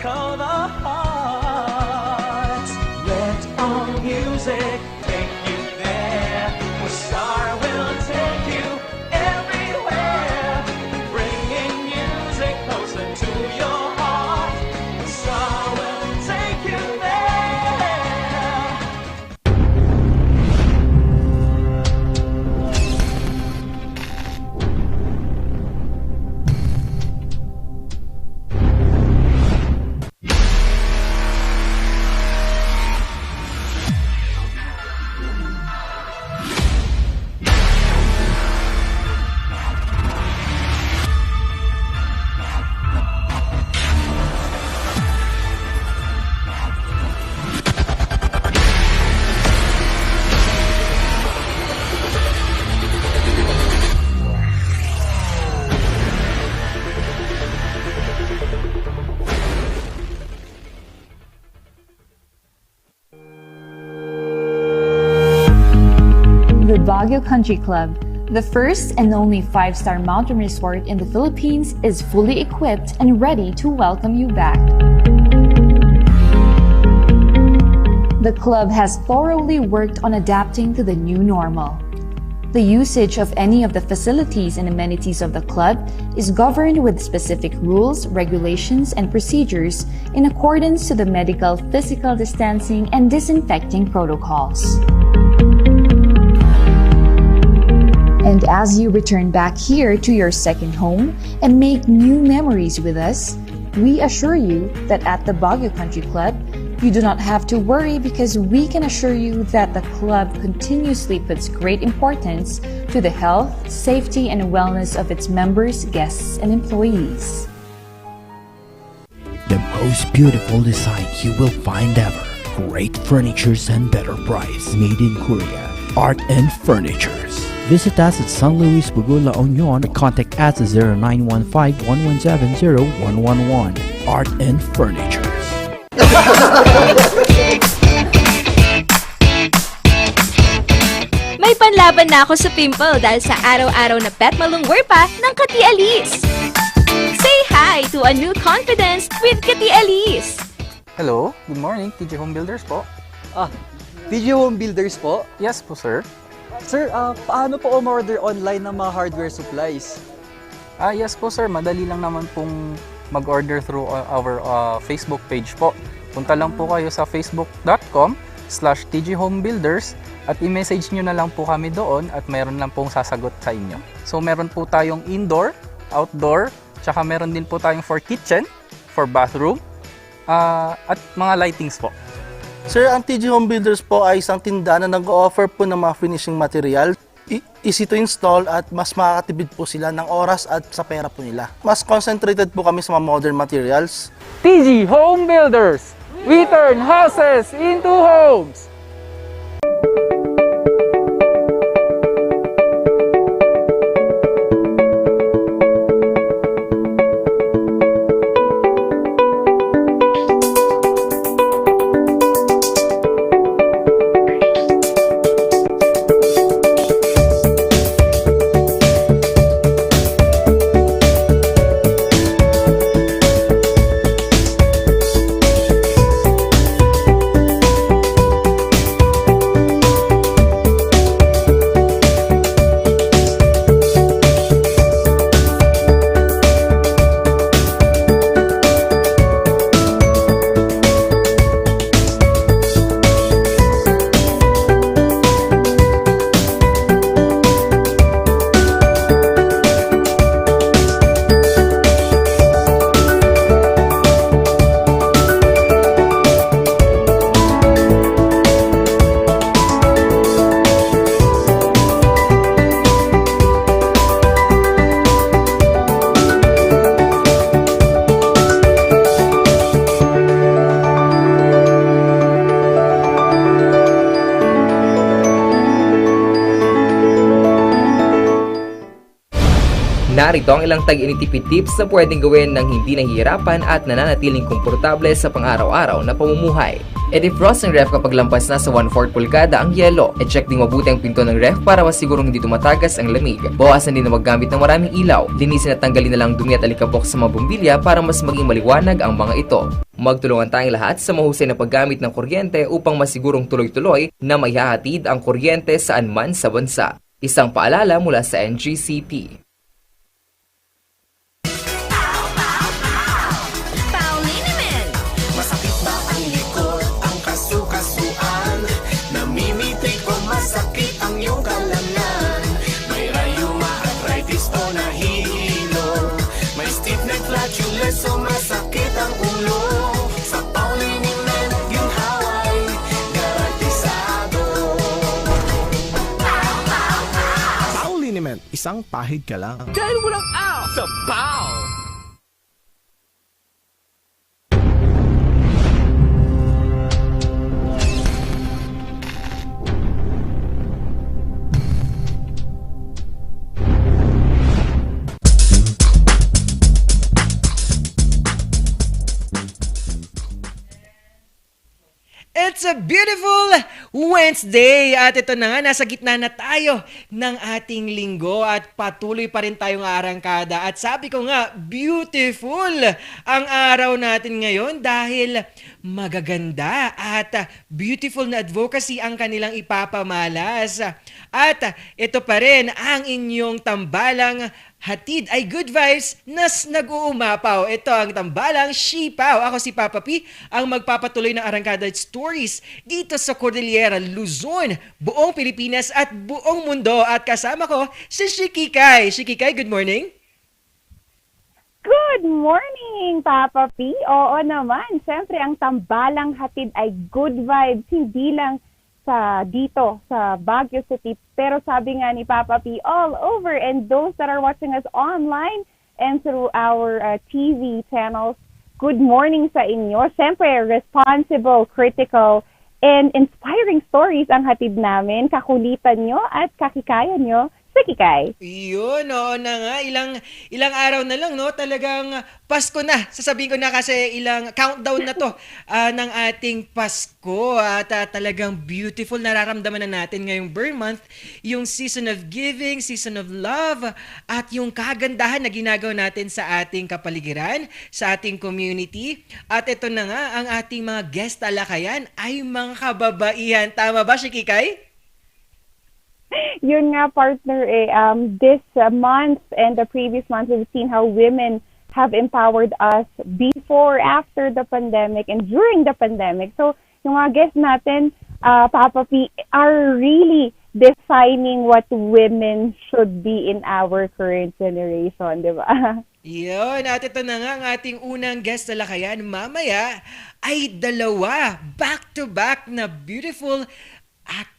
tickle the heart. Let our music take you there, where Star will take you everywhere, bringing music closer to your heart. Star will take you there. The Baguio Country Club, the first and only 5-star mountain resort in the Philippines, is fully equipped and ready to welcome you back. The club has thoroughly worked on adapting to the new normal. The usage of any of the facilities and amenities of the club is governed with specific rules, regulations, and procedures in accordance to the medical, physical distancing, and disinfecting protocols. And as you return back here to your second home and make new memories with us, we assure you that at the Baguio Country Club, you do not have to worry, because we can assure you that the club continuously puts great importance to the health, safety, and wellness of its members, guests, and employees. The most beautiful design you will find ever. Great furnitures and better price. Made in Korea. Art and Furnitures. Visit us at San Luis, Bogo, La Union, or contact us at 0915-117-0111. Art and Furnitures. May panlaban na ako sa pimple dahil sa araw-araw na pet malungwer pa ng Kati Alice. Say hi to a new confidence with Kati Alice. Hello, good morning, TJ Home Builders po. TJ Home Builders po? Yes po, sir. Sir, paano po umorder online ng mga hardware supplies? Yes po, sir. Madali lang naman pong mag-order through our Facebook page po. Punta lang po kayo sa facebook.com/tjhomebuilders at i-message nyo na lang po kami doon at mayroon lang pong sasagot sa inyo. So meron po tayong indoor, outdoor, tsaka meron din po tayong for kitchen, for bathroom, at mga lightings po. Sir, ang TJ Home Builders po ay isang tindahan na nag-o-offer po ng mga finishing material. Easy to install at mas makakatipid po sila ng oras at sa pera po nila. Mas concentrated po kami sa mga modern materials. TJ Home Builders! We turn houses into homes! Narito ang ilang tag-initipid tips na pwedeng gawin ng hindi nahihirapan at nananatiling komportable sa pang-araw-araw na pamumuhay. I-defrost ng ref kapag lampas na sa 1/4 pulgada ang yelo. I-check ding mabuti ang pinto ng ref para masigurong hindi tumatagas ang lamig. Bawasan din na maggamit ng maraming ilaw. Linisin at tanggalin na lang dumi at alikabok sa mga bumbilya para mas maging maliwanag ang mga ito. Magtulungan tayong lahat sa mahusay na paggamit ng kuryente upang masigurong tuloy-tuloy na maihahatid ang kuryente saan man sa bansa. Isang paalala mula sa NGCP. Masakit ba ang likod, ang kasukasuan? Namimitik o masakit ang iyong kalamnan? May rayuma, arthritis o nahihilo? May stiff neck, flatulence o masakit ang ulo? Sa Pauliniment, yung haway, garantisado. Pauliniment, isang pahid ka lang. Dahil walang out sa Pau! It's a beautiful Wednesday at ito na nga, nasa gitna na tayo ng ating linggo at patuloy pa rin tayong arangkada. At sabi ko nga, beautiful ang araw natin ngayon dahil magaganda at beautiful na advocacy ang kanilang ipapamalas. At ito pa rin ang inyong tambalang hatid ay good vibes nas nag-uumapaw. Ito ang tambalang Sipaw. Ako si Papa P, ang magpapatuloy ng Arangkada Stories dito sa Cordillera, Luzon, buong Pilipinas at buong mundo. At kasama ko si Shikikay. Shikikay, good morning. Good morning, Papa P. Oo naman, siyempre ang tambalang hatid ay good vibes, hindi lang sa dito sa Baguio City, pero sabi nga ni Papa P, all over, and those that are watching us online and through our TV channels, good morning sa inyo. Siyempre, responsible, critical, and inspiring stories ang hatid namin. Kakulitan nyo at kakikaya nyo sa Kikay. Yun, oo na nga. Ilang araw na lang, no? Talagang Pasko na. Sasabihin ko na kasi ilang countdown na to ng ating Pasko. At talagang beautiful. Nararamdaman na natin ngayong burn month. Yung season of giving, season of love, at yung kagandahan na ginagawa natin sa ating kapaligiran, sa ating community. At ito na nga, ang ating mga guest talakayan ay mga kababaihan. Tama ba, Shikikay? Yun nga, partner, this month and the previous month, we've seen how women have empowered us before, after the pandemic, and during the pandemic. So, yung mga guests natin, Papa P, are really defining what women should be in our current generation, di ba? Yun, at ito na nga ang ating unang guest na lakayan. Mamaya ay dalawa, back-to-back na beautiful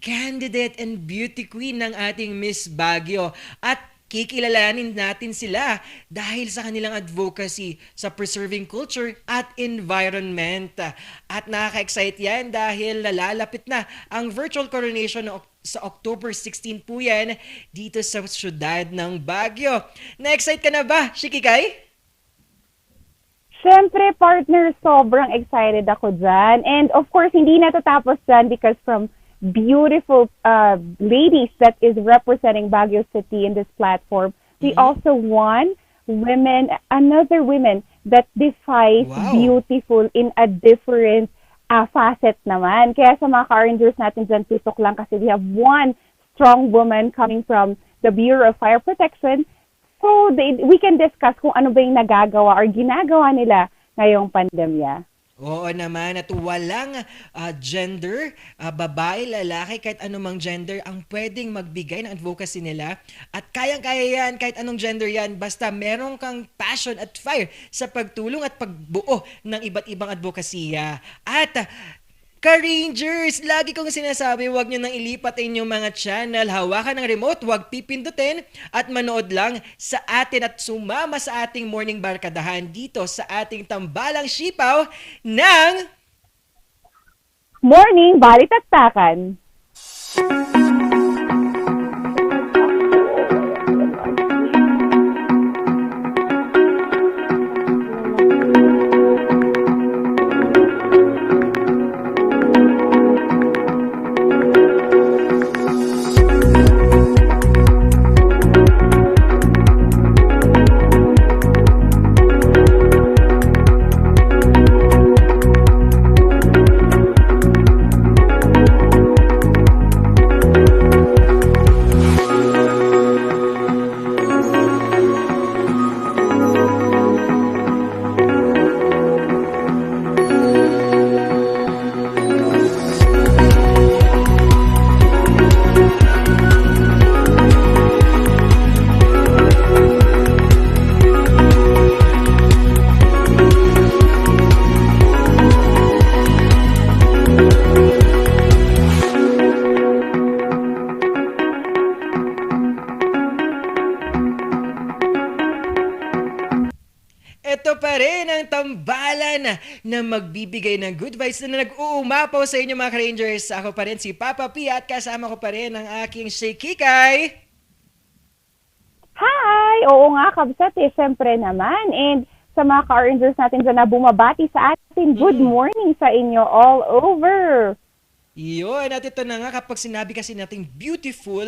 candidate and beauty queen ng ating Miss Baguio. At kikilalanin natin sila dahil sa kanilang advocacy sa preserving culture at environment. At nakaka-excite yan dahil lalapit na ang virtual coronation sa October 16 po yan dito sa syudad ng Baguio. Na-excite ka na ba, Shikikay? Siyempre, partner, sobrang excited ako dyan. And of course, hindi natatapos dyan because from beautiful ladies that is representing Baguio City in this platform, we also won another women that defies beautiful in a different facet naman. Kaya sa mga ka-Rangers natin dyan, tutok lang kasi we have one strong woman coming from the Bureau of Fire Protection. So we can discuss kung ano ba yung nagagawa or ginagawa nila ngayong pandemya. Oo naman, at walang gender, babae, lalaki, kahit anumang gender ang pwedeng magbigay ng advocacy nila. At kayang-kaya yan, kahit anong gender yan, basta meron kang passion at fire sa pagtulong at pagbuo ng iba't ibang advokasya. At ka-Rangers, lagi kong sinasabi, huwag nyo nang ilipat inyong mga channel. Hawakan ng remote, huwag pipindutin at manood lang sa atin at sumama sa ating morning barkadahan dito sa ating tambalang Sipaw ng Morning Balitaktakan. tambalan na magbibigay ng good vibes na nag-uumapaw sa inyo mga ka-Rangers. Ako pa rin si Papa P at kasama ko pa rin ang aking Shikikay. Hi! Oo nga, Kabsat, syempre naman. And sa mga ka-Rangers natin dyan na bumabati sa atin, good morning sa inyo all over. Yun, at ito na nga kapag sinabi kasi natin beautiful,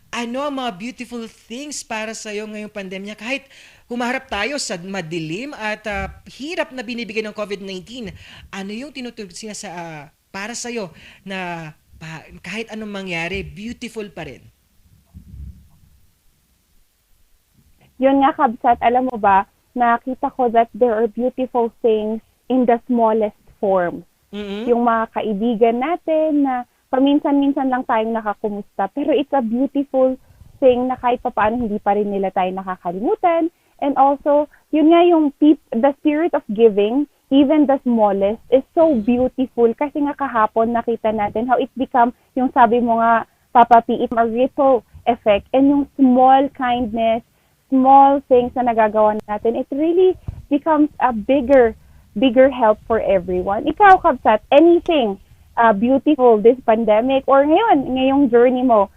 ano ang mga beautiful things para sa iyo ngayong pandemya? Kahit humaharap tayo sa madilim at hirap na binibigay ng COVID-19, ano yung tinutulog siya para sa iyo na kahit anong mangyari, beautiful pa rin? Yun nga, Kabsat, alam mo ba, nakita ko that there are beautiful things in the smallest form. Yung mga kaibigan natin na paminsan-minsan lang tayong nakakumusta, pero it's a beautiful thing na kahit paano hindi pa rin nila tayo nakakalimutan. And also, yun nga yung the spirit of giving, even the smallest, is so beautiful. Kasi nga kahapon nakita natin how it become, yung sabi mo nga, Papa P, it's a ripple effect. And yung small kindness, small things na nagagawa natin, it really becomes a bigger help for everyone. Ikaw, Kabsat, anything beautiful this pandemic or ngayong journey mo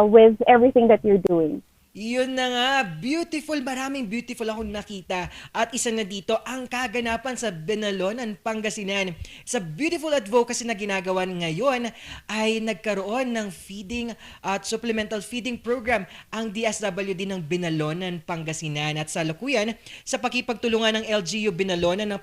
with everything that you're doing? Yun na nga, beautiful, maraming beautiful akong nakita. At isa na dito, ang kaganapan sa Binalonan, Pangasinan. Sa beautiful advocacy na ginagawa ngayon, ay nagkaroon ng feeding at supplemental feeding program ang DSWD ng Binalonan, Pangasinan. At sa lukuyan, sa pakipagtulungan ng LGU Binalonan ng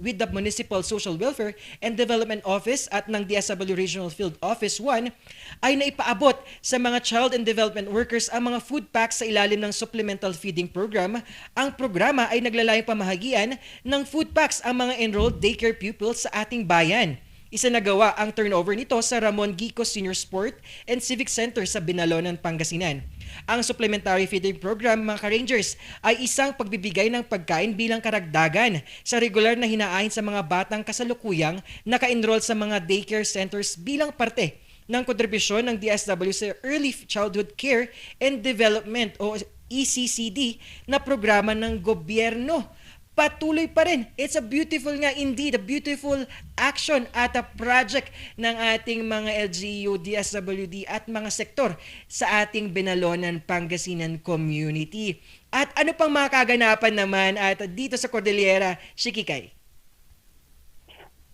with the Municipal Social Welfare and Development Office at ng DSW Regional Field Office 1 ay naipaabot sa mga child and development workers ang mga food packs sa ilalim ng supplemental feeding program. Ang programa ay naglalayong pamahagian ng food packs ang mga enrolled daycare pupils sa ating bayan. Isanagawa ang turnover nito sa Ramon Gico Senior Sport and Civic Center sa Binalonan, Pangasinan. Ang supplementary feeding program, mga ka-Rangers, ay isang pagbibigay ng pagkain bilang karagdagan sa regular na hinahain sa mga batang kasalukuyang naka-enroll sa mga daycare centers bilang parte ng kontribusyon ng DSW sa Early Childhood Care and Development o ECCD na programa ng gobyerno. Patuloy pa rin. It's a beautiful nga indeed, a beautiful action at a project ng ating mga LGU, DSWD at mga sektor sa ating Binalonan, Pangasinan community. At ano pang mga kaganapan naman at dito sa Cordillera, Shikikay?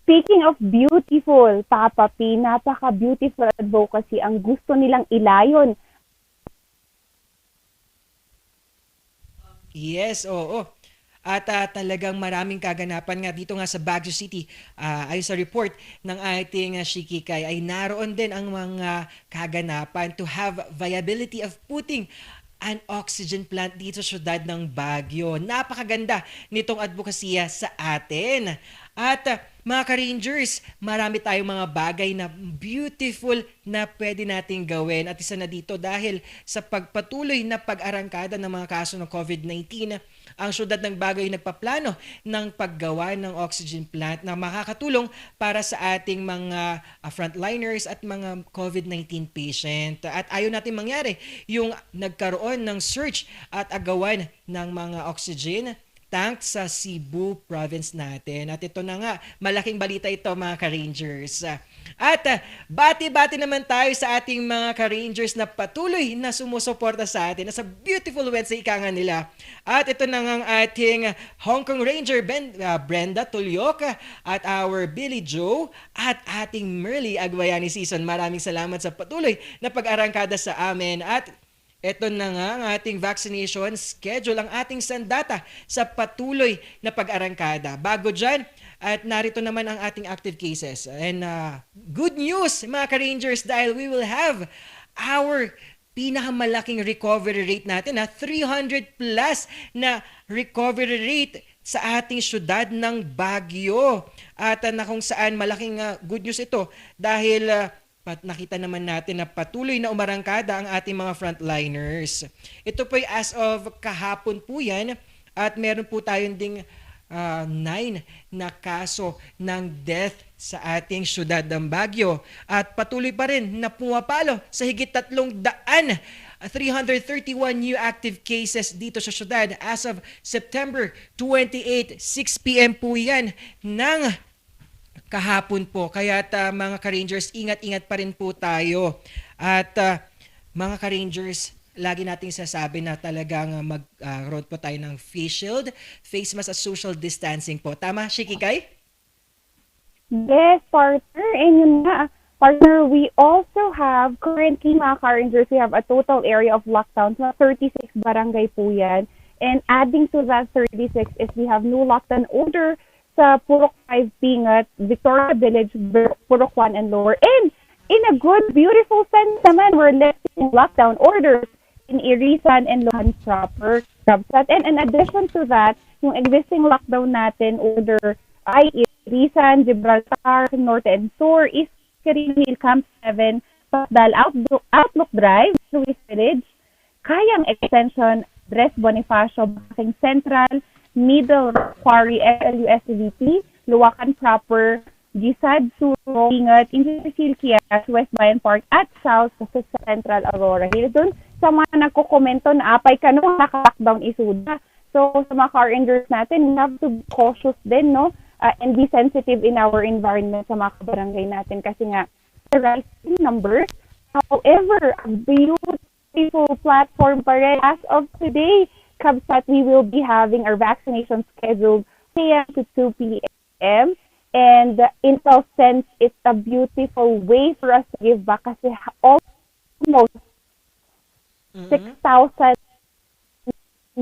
Speaking of beautiful, Papa P, napaka-beautiful advocacy ang gusto nilang ilayon. Yes, oo. At talagang maraming kaganapan nga dito nga sa Baguio City. Ayon sa report ng ating Shikikay ay naroon din ang mga kaganapan to have viability of putting an oxygen plant dito sa syudad ng Baguio. Napakaganda nitong advokasya sa atin. At mga ka-Rangers, marami tayong mga bagay na beautiful na pwede nating gawin. At isa na dito dahil sa pagpatuloy na pag-arangkada ng mga kaso ng COVID-19, ang syudad ng Baguio ay nagpaplano ng paggawa ng oxygen plant na makakatulong para sa ating mga frontliners at mga COVID-19 patient. At ayaw natin mangyari yung nagkaroon ng surge at agawan ng mga oxygen tank sa Cebu province natin. At ito na nga, malaking balita ito mga ka-Rangers. At bati-bati naman tayo sa ating mga ka-Rangers na patuloy na sumusuporta sa atin. Nasa beautiful Wednesday ika nga nila. At ito na nga ang ating Hong Kong Ranger Brenda Tulyok at our Billy Joe at ating Merly Agbayani Season. Maraming salamat sa patuloy na pag-arangkada sa amin. At ito na nga ang ating vaccination schedule, ang ating sandata sa patuloy na pag-arangkada. Bago dyan, at narito naman ang ating active cases. And good news mga ka-Rangers dahil we will have our pinakamalaking recovery rate natin, 300 plus na recovery rate sa ating syudad ng Baguio. At na kung saan malaking good news ito dahil nakita naman natin na patuloy na umarangkada ang ating mga frontliners. Ito po ay as of kahapon po yan at meron po tayong ding 9 na kaso ng death sa ating syudad ng Baguio. At patuloy pa rin na pumapalo sa higit 300 331 new active cases dito sa syudad as of September 28, 6 p.m. po yan ng kahapon po. Kaya mga ka-Rangers, ingat-ingat pa rin po tayo. At mga ka-Rangers, lagi nating sasabi na talagang mag-road po tayo ng face shield, face mask at social distancing po. Tama, Shikikay? Yes, partner. And yun na, partner, we also have, currently mga Rangers, we have a total area of lockdown. So 36 barangay po yan. And adding to that 36 is we have new lockdown order sa Purok 5 Pingat, Victoria Village, Purok 1 and Lower. And in a good, beautiful sense naman, we're lifting lockdown orders in Irisan and Lohan proper. And in addition to that, yung existing lockdown natin order ay Irisan, Gibraltar, Norte and Sur, East Carino Hill, Camp 7, Pasdal, Outlook Drive, Luis Village, Kayang Extension, Dres Bonifacio, Baking Central, Middle Quarry, SLUSVP, Luwakan Proper, Gisad, Suro, Ingat, Engineer Hill, Kias, West Bayan Park, at South sa Central Aurora Hill. Doon sa mga nagkukomento na apay ka nung naka-lockdown isuda. So sa mga car rangers natin, we have to be cautious din, no? And be sensitive in our environment sa mga kabarangay natin kasi nga, the rising numbers. However, a beautiful platform pa rin. As of today, Kabsat, we will be having our vaccination scheduled 10 a.m. to 2 p.m. And Intel sense it's a beautiful way for us to give back kasi almost 6,000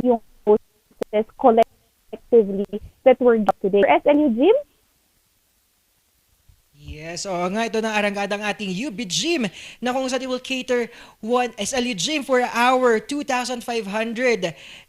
yung doses collectively that were done today. SLU Gym? Yes, nga ito ng aranggadang ating UB Gym na kung saan it will cater one SLU Gym for our 2,500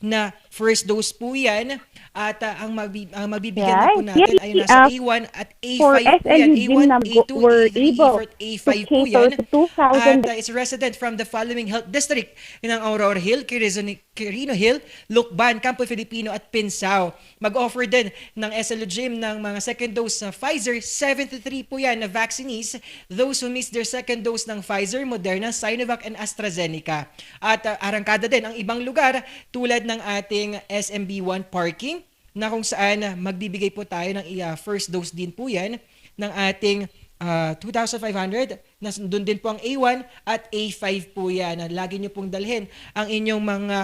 na first dose po yan. At ang magbibigyan na po natin ay nasa A1 at A5 po yan. A1, A2, A3, A4, A5 po yan. At is resident from the following health district ng Aurora Hill, Quirino Hill, Lukban, Campo Filipino at Pinsao. Mag-offer din ng SLU Gym ng mga second dose sa Pfizer, 73 po yan na vaccinees, those who missed their second dose ng Pfizer, Moderna, Sinovac, and AstraZeneca. At arangkada din ang ibang lugar tulad ng ating SMB1 parking na kung saan magbibigay po tayo ng first dose din po yan ng ating 2,500 na doon din po ang A1 at A5 po yan. Lagi nyo pong dalhin ang inyong mga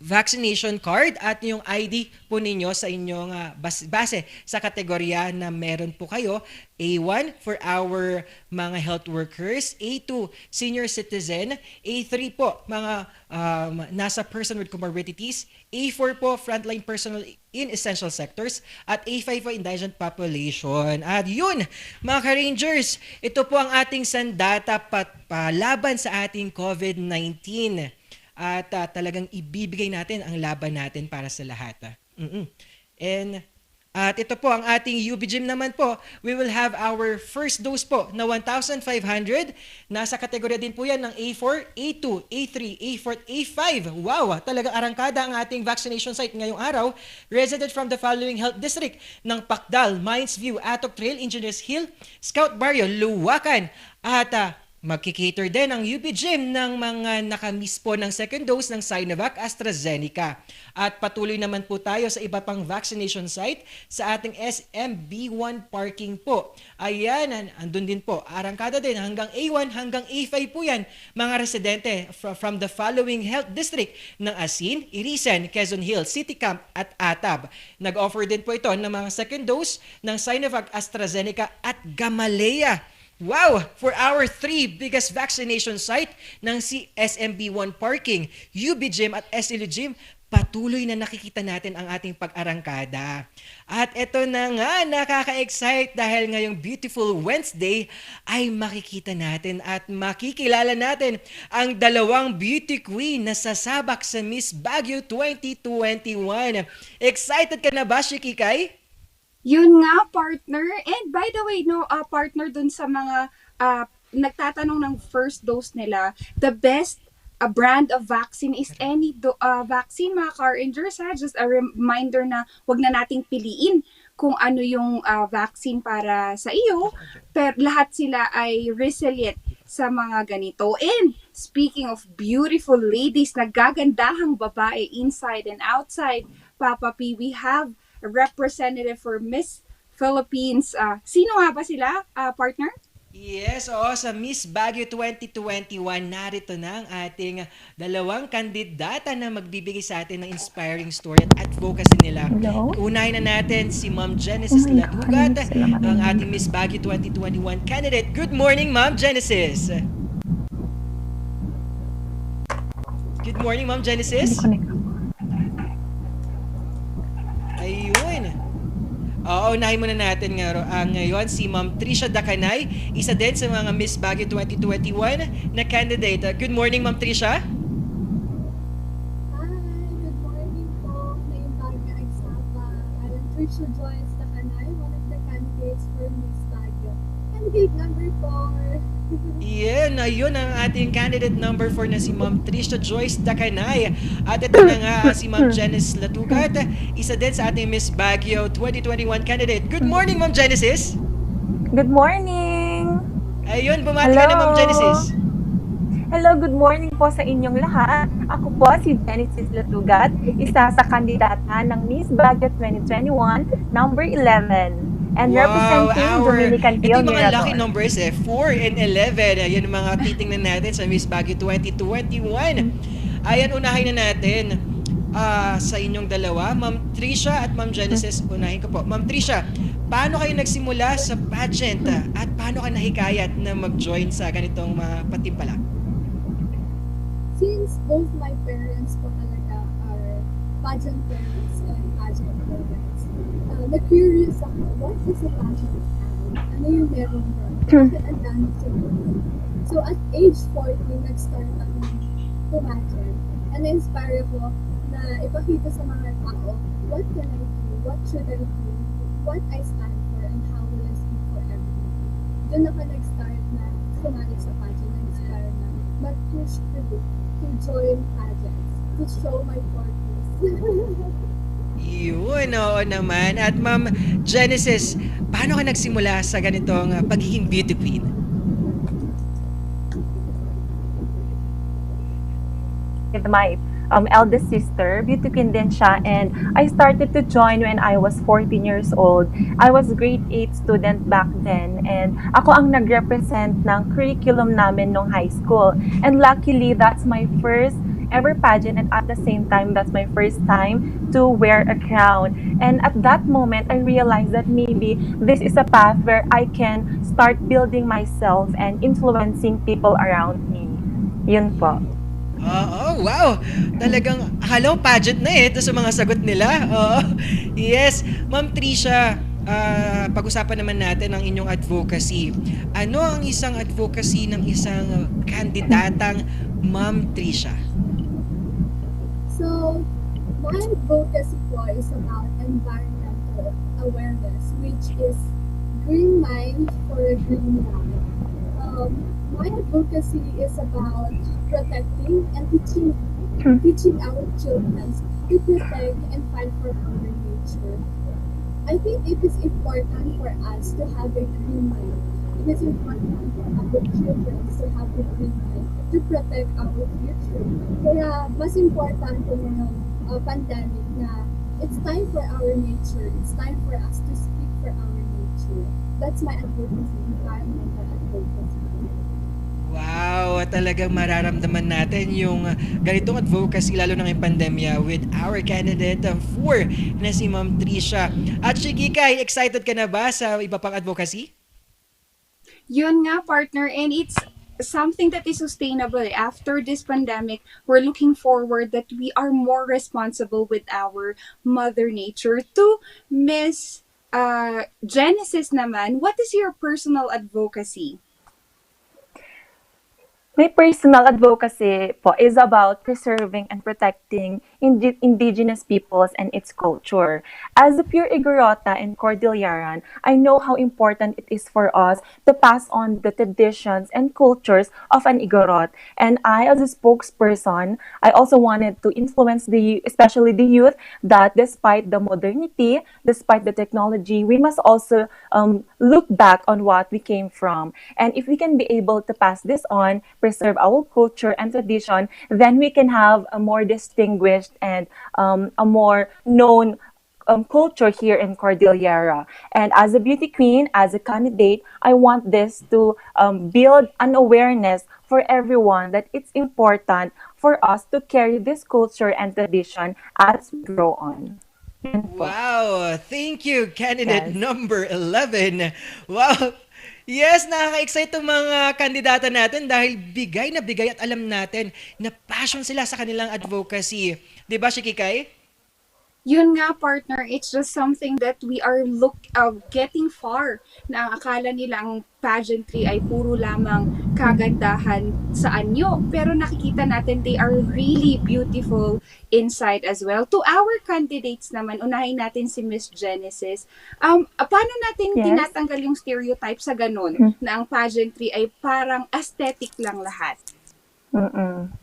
vaccination card at yung ID po ninyo sa inyong base sa kategorya na meron po kayo. A1 for our mga health workers, A2 senior citizen, A3 po mga nasa person with comorbidities, A4 po frontline personnel in essential sectors, at A5 po indigent population. At yun, mga ka-Rangers, ito po ang ating sandata palaban sa ating COVID-19. At talagang ibibigay natin ang laban natin para sa lahat. At ito po ang ating UB Gym naman po. We will have our first dose po na 1,500. Nasa kategorya din po yan ng A4, A2, A3, A4, A5. Wow! Talagang arangkada ang ating vaccination site ngayong araw. Resident from the following health district ng Pakdal, Mines View, Atok Trail, Engineers Hill, Scout Barrio, Luwakan. At magkikater din ang UB Gym ng mga nakamiss po ng second dose ng Sinovac, AstraZeneca. At patuloy naman po tayo sa iba pang vaccination site sa ating SMB1 parking po. Ayan, andun din po. Arangkada din hanggang A1 hanggang A5 po yan. Mga residente from the following health district ng Asin, Irisan, Quezon Hill, City Camp at Atab. Nag-offer din po ito ng mga second dose ng Sinovac, AstraZeneca at Gamaleya. Wow! For our 3 biggest vaccination site ng SMB1 Parking, UB Gym at SLU Gym, patuloy na nakikita natin ang ating pag-arangkada. At ito na nga, nakaka-excite dahil ngayong beautiful Wednesday ay makikita natin at makikilala natin ang dalawang beauty queen na sasabak sa Miss Baguio 2021. Excited ka na ba, Shikikay? Yun nga, partner. And by the way, partner dun sa mga nagtatanong ng first dose nila, the best brand of vaccine is any vaccine, mga car rangers, ha? Just a reminder na wag na nating piliin kung ano yung vaccine para sa iyo, pero lahat sila ay resilient sa mga ganito. And speaking of beautiful ladies, nagagandahang babae inside and outside, Papa P, we have a representative for Miss Philippines. Sino nga ba sila, partner? Yes, oo, sa Miss Baguio 2021, narito na ang ating dalawang kandidata na magbibigay sa atin ng inspiring story at advocacy nila. Hello? Unahin na natin si Ma'am Oh Genesis my God, Ladugat, sila ang marinig. ating Miss Baguio 2021 candidate. Good morning, Ma'am Genesis! Good morning, Ma'am Hindi Genesis! connect. Ayun. Unahin muna natin ngayon si Ma'am Trisha Dacanay, isa din sa mga Miss Baguio 2021 na candidate. Good morning, Ma'am Trisha. Hi, good morning po. Ngayong Baguio Agsapa. I am Trisha Joyce Takanay, one of the candidates for Miss Baguio. Candidate number 4. Yan, ayun ang ating candidate number 4 na si Ma'am Trisha Joyce Dacanay. At ito na nga si Ma'am Genesis Latugat, isa din sa ating Miss Baguio 2021 candidate. Good morning, Ma'am Genesis! Good morning! Ayun, bumati ka na, Ma'am Genesis. Hello, good morning po sa inyong lahat. Ako po si Genesis Latugat, isa sa kandidata ng Miss Baguio 2021, number 11. And representing Dominican ito Hill yung mga lucky Mirador. numbers 4 and 11. Ayan ang mga titingnan natin sa Miss Baguio 2021. Ayan, unahin na natin sa inyong dalawa, Ma'am Trisha at Ma'am Genesis. Unahin ko po. Ma'am Trisha, paano kayo nagsimula sa pageant at paano ka nahikayat na mag-join sa ganitong mga patimpala? Since both my parents po talaga are pageant parents and pageant parents, na-curious ako, what is a pageant town? Ano yung meron doon? Bakit ang dami sila? So at age 14, nag-start ako pumageant. And na-inspire ako na ipakita sa mga tao, what can I do? What should I do? What I stand for and how will I speak for everyone? Doon ako nag-start na sumali sa pageant, na-inspire na mag-push through to join pageants, to show my purpose. Yun, oo naman. At Ma'am Genesis, paano ka nagsimula sa ganitong pagiging beauty queen? With my eldest sister, beauty queen din siya, and I started to join when I was 14 years old. I was grade 8 student back then, and ako ang nag-represent ng curriculum namin nung high school. And luckily, that's my first ever pageant, and at the same time, that's my first time to wear a crown. And at that moment, I realized that maybe this is a path where I can start building myself and influencing people around me. Yun po. Oo, wow! Talagang halaw pageant na ito sa mga sagot nila. Oo. Yes, Ma'am Trisha, pag-usapan naman natin ang inyong advocacy. Ano ang isang advocacy ng isang kandidatang Ma'am Trisha? So, my advocacy po is about environmental awareness, which is green mind for a green life. My advocacy is about protecting and teaching our children to protect and fight for our nature. I think it is important for us to have a green mind. It is important for our children to have a green mind to protect our future. Kaya mas important po ngayong pandemic na it's time for our nature. It's time for us to speak for our nature. That's my advocacy, environmental advocacy. Wow, talagang mararamdaman natin yung ganitong advocacy lalo na ngayong pandemya with our candidate 4 na si Ma'am Trisha. At Shigikay, excited ka na ba sa iba pang advocacy? Yun nga, partner, and it's something that is sustainable. After this pandemic, we're looking forward that we are more responsible with our Mother Nature. To Miss Genesis naman, what is your personal advocacy? My personal advocacy po is about preserving and protecting indigenous peoples and its culture. As a pure Igorota and Cordilleran, I know how important it is for us to pass on the traditions and cultures of an Igorot. And I, as a spokesperson, I also wanted to influence especially the youth, that despite the modernity, despite the technology, we must also look back on what we came from. And if we can be able to pass this on, preserve our culture and tradition, then we can have a more distinguished and a more known culture here in Cordillera. And as a beauty queen, as a candidate, I want this to build an awareness for everyone that it's important for us to carry this culture and tradition as we grow on. Yun po. Wow! Thank you, candidate Yes. number 11. Wow! Yes, nakaka-excite itong mga kandidata natin dahil bigay na bigay at alam natin na passion sila sa kanilang advocacy. 'Di ba, Shikikay? Yun nga, partner, it's just something that we are getting far, na ang akala nilang pageantry ay puro lamang kagandahan sa anyo, pero nakikita natin they are really beautiful inside as well. To our candidates naman, unahin natin si Miss Genesis. Paano natin Yes. tinatanggal yung stereotype sa ganun, na ang pageantry ay parang aesthetic lang lahat? Mm.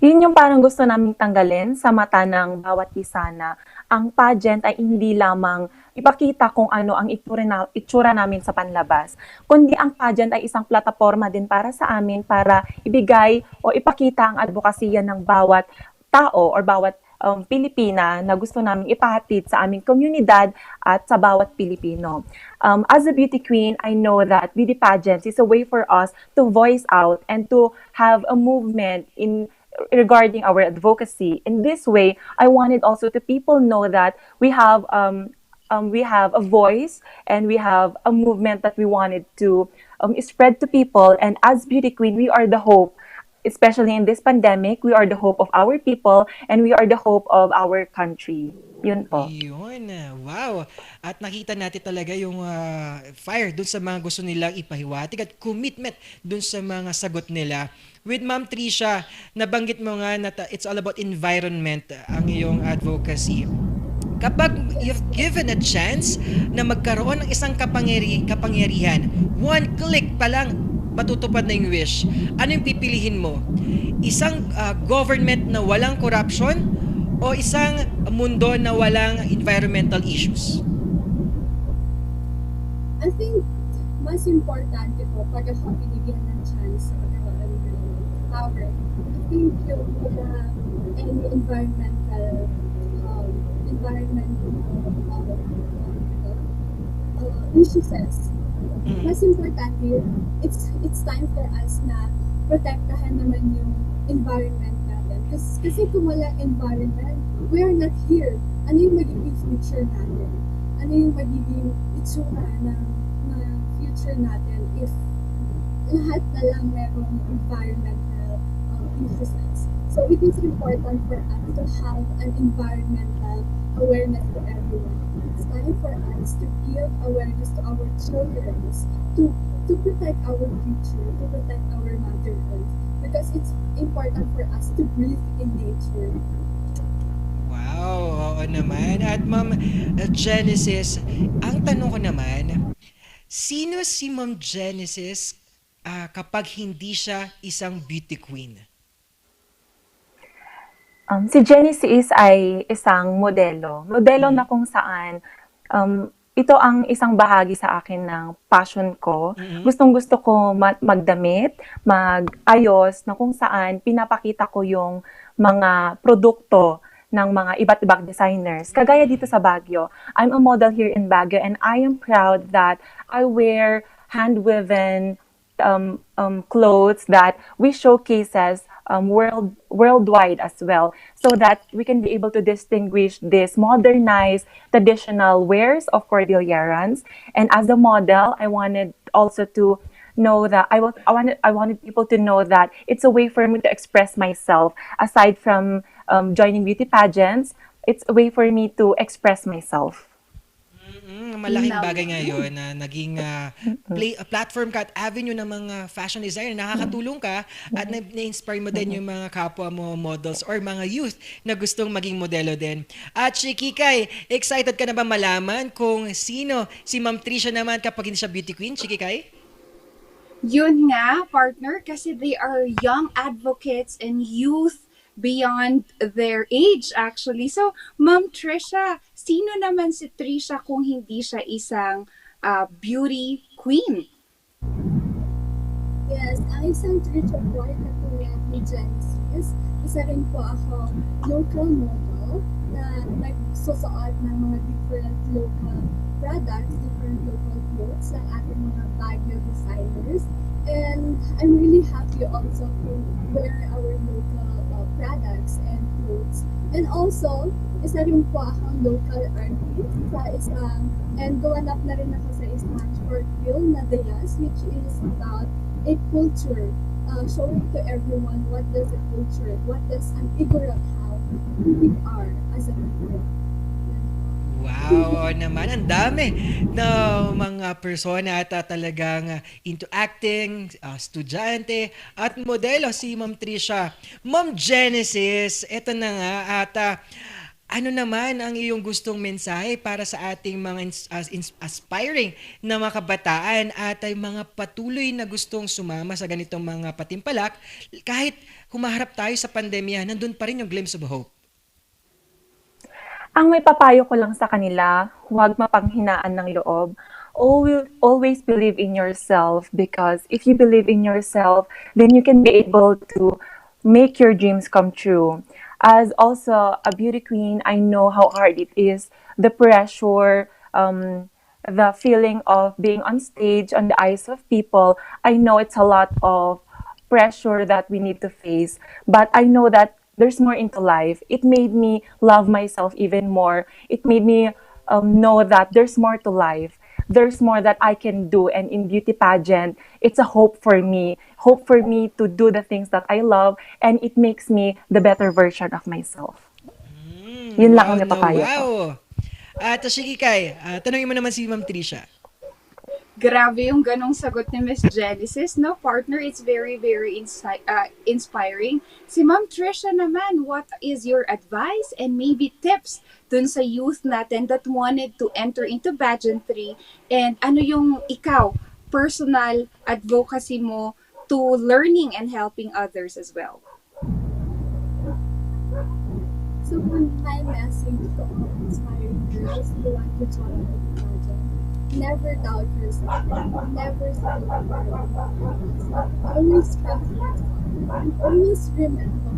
Yun yung parang gusto naming tanggalin sa mata ng bawat isa, na ang pageant ay hindi lamang ipakita kung ano ang itsura namin sa panlabas, kundi ang pageant ay isang plataforma din para sa amin para ibigay o ipakita ang advokasya ng bawat tao or bawat Pilipina na gusto namin ipahatid sa aming komunidad at sa bawat Pilipino. As a beauty queen, I know that beauty pageants is a way for us to voice out and to have a movement in regarding our advocacy. In this way, I wanted also to people know that we have a voice and we have a movement that we wanted to spread to people. And as beauty queen, we are the hope. Especially in this pandemic, we are the hope of our people and we are the hope of our country. Yun po. Yun, wow. At nakita natin talaga yung fire dun sa mga gusto nilang ipahiwatig at commitment dun sa mga sagot nila. With Ma'am Trisha, nabanggit mo nga na it's all about environment, ang iyong advocacy. Kapag you've given a chance na magkaroon ng isang kapangyarihan, one click pa lang, matutupad na yung wish. Ano yung pipilihin mo? Isang government na walang corruption o isang mundo na walang environmental issues? I think mas importante po pag ako binigyan ng chance sa magkaroon ng power. I think yung mga any issues, mas importante, it's time for us na protektahan naman yung environment natin. Kasi kung wala environment, we are not here. Ano yung magiging future natin? Ano yung magiging itsura ng future natin if lahat na lang merong environmental issues? So it is important for us to have an environmental awareness to everyone. It's time for us to give awareness to our children, to protect our future, to protect our Mother Earth, because it's important for us to breathe in nature. Wow, oo naman. At Ma'am Genesis, ang tanong ko naman, sino si Ma'am Genesis kapag hindi siya isang beauty queen? Si Genesis ay isang modelo. Modelo na kung saan ito ang isang bahagi sa akin ng passion ko. Gustong-gusto ko magdamit, mag-ayos, na kung saan pinapakita ko yung mga produkto ng mga iba't ibang designers. Kagaya dito sa Baguio, I'm a model here in Baguio and I am proud that I wear hand-woven clothes that we showcases worldwide as well, so that we can be able to distinguish this modernized traditional wears of Cordillerans. And as a model, I wanted also to know that I wanted people to know that it's a way for me to express myself. Aside from joining beauty pageants, it's a way for me to express myself. Malaking bagay Naman. ngayon na naging platform ka at avenue ng mga fashion designer. Nakakatulong ka at na-inspire mo din yung mga kapwa mo models or mga youth na gustong maging modelo din. At si Kikay, excited ka na ba malaman kung sino si Ma'am Trisha naman kapag hindi siya beauty queen, si Kikay? Yun nga, partner, kasi they are young advocates and youth beyond their age actually. So, Ma'am Trisha, sino naman si Trisha kung hindi siya isang beauty queen? Yes, ang isang Trisha po ay katulad ni Genesis. Isa rin po ako local model na nagsusuot ng mga different local products, different local clothes ng ating mga Baguio designers. And I'm really happy also to wear our local products and clothes. And also, isa rin po akong local artist sa isang, and gumanap na rin ako sa isang short film na Deyas, which is about a culture, showing to everyone what does a culture, what does an Igorot have, who we are as a people. Wow, oo naman. Ang dami na mga persona at talagang into acting, estudyante at modelo si Ma'am Trisha. Ma'am Genesis, eto na nga at ano naman ang iyong gustong mensahe para sa ating mga aspiring na mga kabataan at ay mga patuloy na gustong sumama sa ganitong mga patimpalak kahit humaharap tayo sa pandemya, nandun pa rin yung glimpse of hope. Ang may papayo ko lang sa kanila, huwag mapanghinaan ng loob. Always believe in yourself because if you believe in yourself, then you can be able to make your dreams come true. As also a beauty queen, I know how hard it is, the pressure, the feeling of being on stage, on the eyes of people. I know it's a lot of pressure that we need to face, but I know that there's more into life. It made me love myself even more. It made me know that there's more to life. There's more that I can do. And in beauty pageant, it's a hope for me to do the things that I love. And it makes me the better version of myself. Yun lang Wow ang na napapayo ko. wow! At sige Kay, tanongin mo naman si Ma'am Trisha. Grabe yung ganong sagot ni Miss Genesis, no, partner? It's very, very inspiring. Si Ma'am Trisha naman, what is your advice and maybe tips dun sa youth natin that wanted to enter into pageantry? And ano yung ikaw, personal advocacy mo to learning and helping others as well? So my message to all aspiring girls who want to join the pageant, never doubt yourself, never settle for always trust yourself, and always remember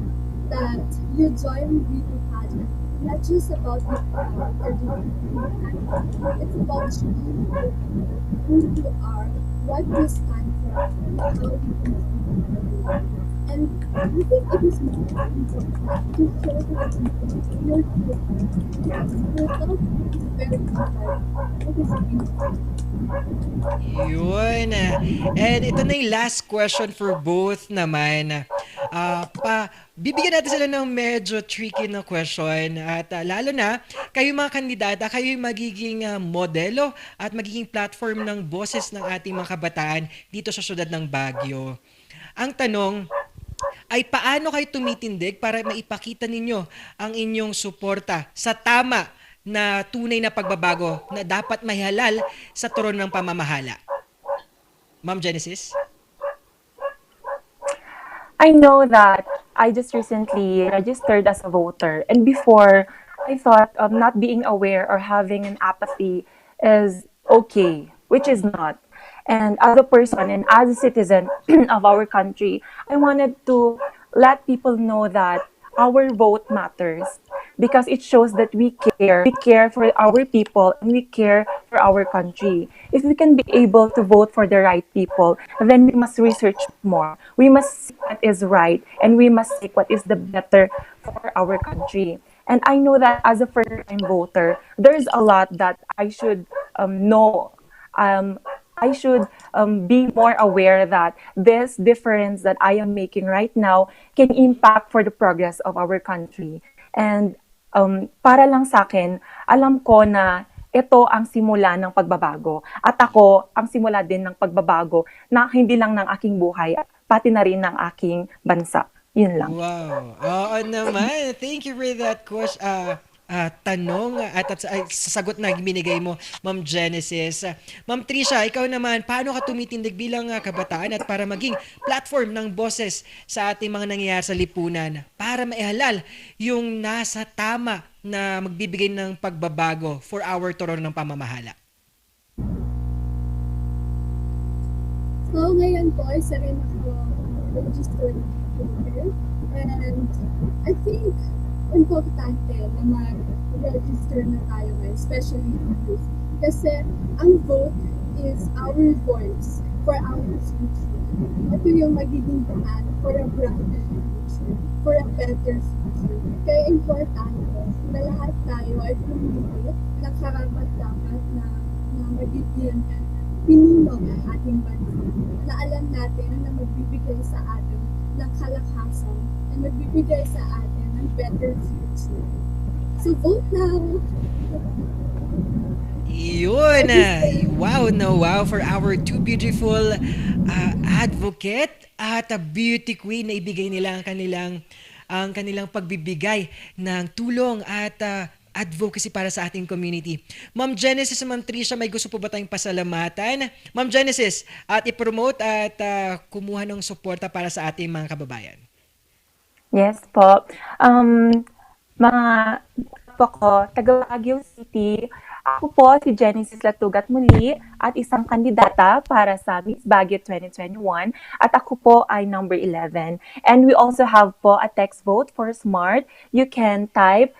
that you join beauty pageant not just about the crowd or the beauty, it's about you, who you are, what you stand for, and how you can and I think it is more important to show the people your truth. Yes, yourself is very important. It is important. Yun. And ito na yung last question for both naman. Bibigyan natin sila ng medyo tricky na question at lalo na kayo mga kandidata, kayo yung magiging modelo at magiging platform ng boses ng ating mga kabataan dito sa syudad ng Baguio. Ang tanong ay paano kayo tumitindig para maipakita ninyo ang inyong suporta sa tama na tunay na pagbabago na dapat mahihalal sa turon ng pamamahala? Ma'am Genesis? I know that I just recently registered as a voter, and before I thought not being aware or having an apathy is okay, which is not. And as a person and as a citizen of our country, I wanted to let people know that our vote matters because it shows that we care. We care for our people and we care for our country. If we can be able to vote for the right people, then we must research more. We must see what is right and we must seek what is the better for our country. And I know that as a first-time voter, there's a lot that I should know. I should be more aware that this difference that I am making right now can impact for the progress of our country. And para lang sa akin, alam ko na ito ang simula ng pagbabago. At ako ang simula din ng pagbabago na hindi lang ng aking buhay, pati na rin ng aking bansa. Yun lang. Wow. Oo naman. Thank you for that tanong at sa sagot na binigay mo, Ma'am Genesis. Ma'am Trisha, ikaw naman, paano ka tumitindig bilang kabataan at para maging platform ng boses sa ating mga nangyayari sa lipunan para maihalal yung nasa tama na magbibigay ng pagbabago for our turon ng pamamahala? So, ngayon po, isa rin ako registered voter. And I think importante na mag-register na tayo ngayon, especially youth. Kasi ang vote is our voice for our future. Ito yung magiging daan for a brighter future, for a better future. Kaya importante na lahat tayo ay pumili ng karapat-dapat na magiging pinuno ng ating bansa. Na alam natin na magbibigay sa atin ng kalakasan at magbibigay sa atin ng better future. So vote now! Yun! Wow na wow for our two beautiful advocate at beauty queen na ibigay nila ang kanilang pagbibigay ng tulong at advocacy para sa ating community. Ma'am Genesis at Ma'am Trisha, may gusto po ba tayong pasalamatan? Ma'am Genesis, at i-promote at kumuha ng suporta para sa ating mga kababayan. Yes po. Mga po ko, taga Baguio City. Ako po si Genesis Latugat muli at isang kandidata para sa Miss Baguio 2021 at ako po ay number 11. And we also have po a text vote for SMART. You can type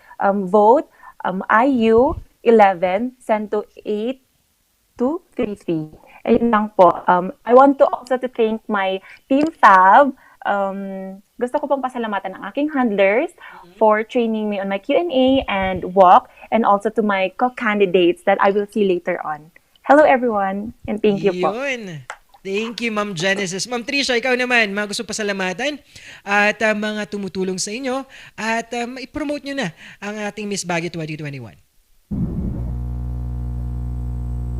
vote IU 11 send to 8233. Ayun lang po. I want to also to thank my Team Fab. Gusto ko pong pasalamatan ang aking handlers for training me on my Q&A and walk, and also to my co-candidates that I will see later on. Hello everyone, and thank you po. Yun. Thank you, Ma'am Genesis. Ma'am Trisha, ikaw naman, mga gusto pasalamatan at mga tumutulong sa inyo at i-promote nyo na ang ating Miss Baguio 2021.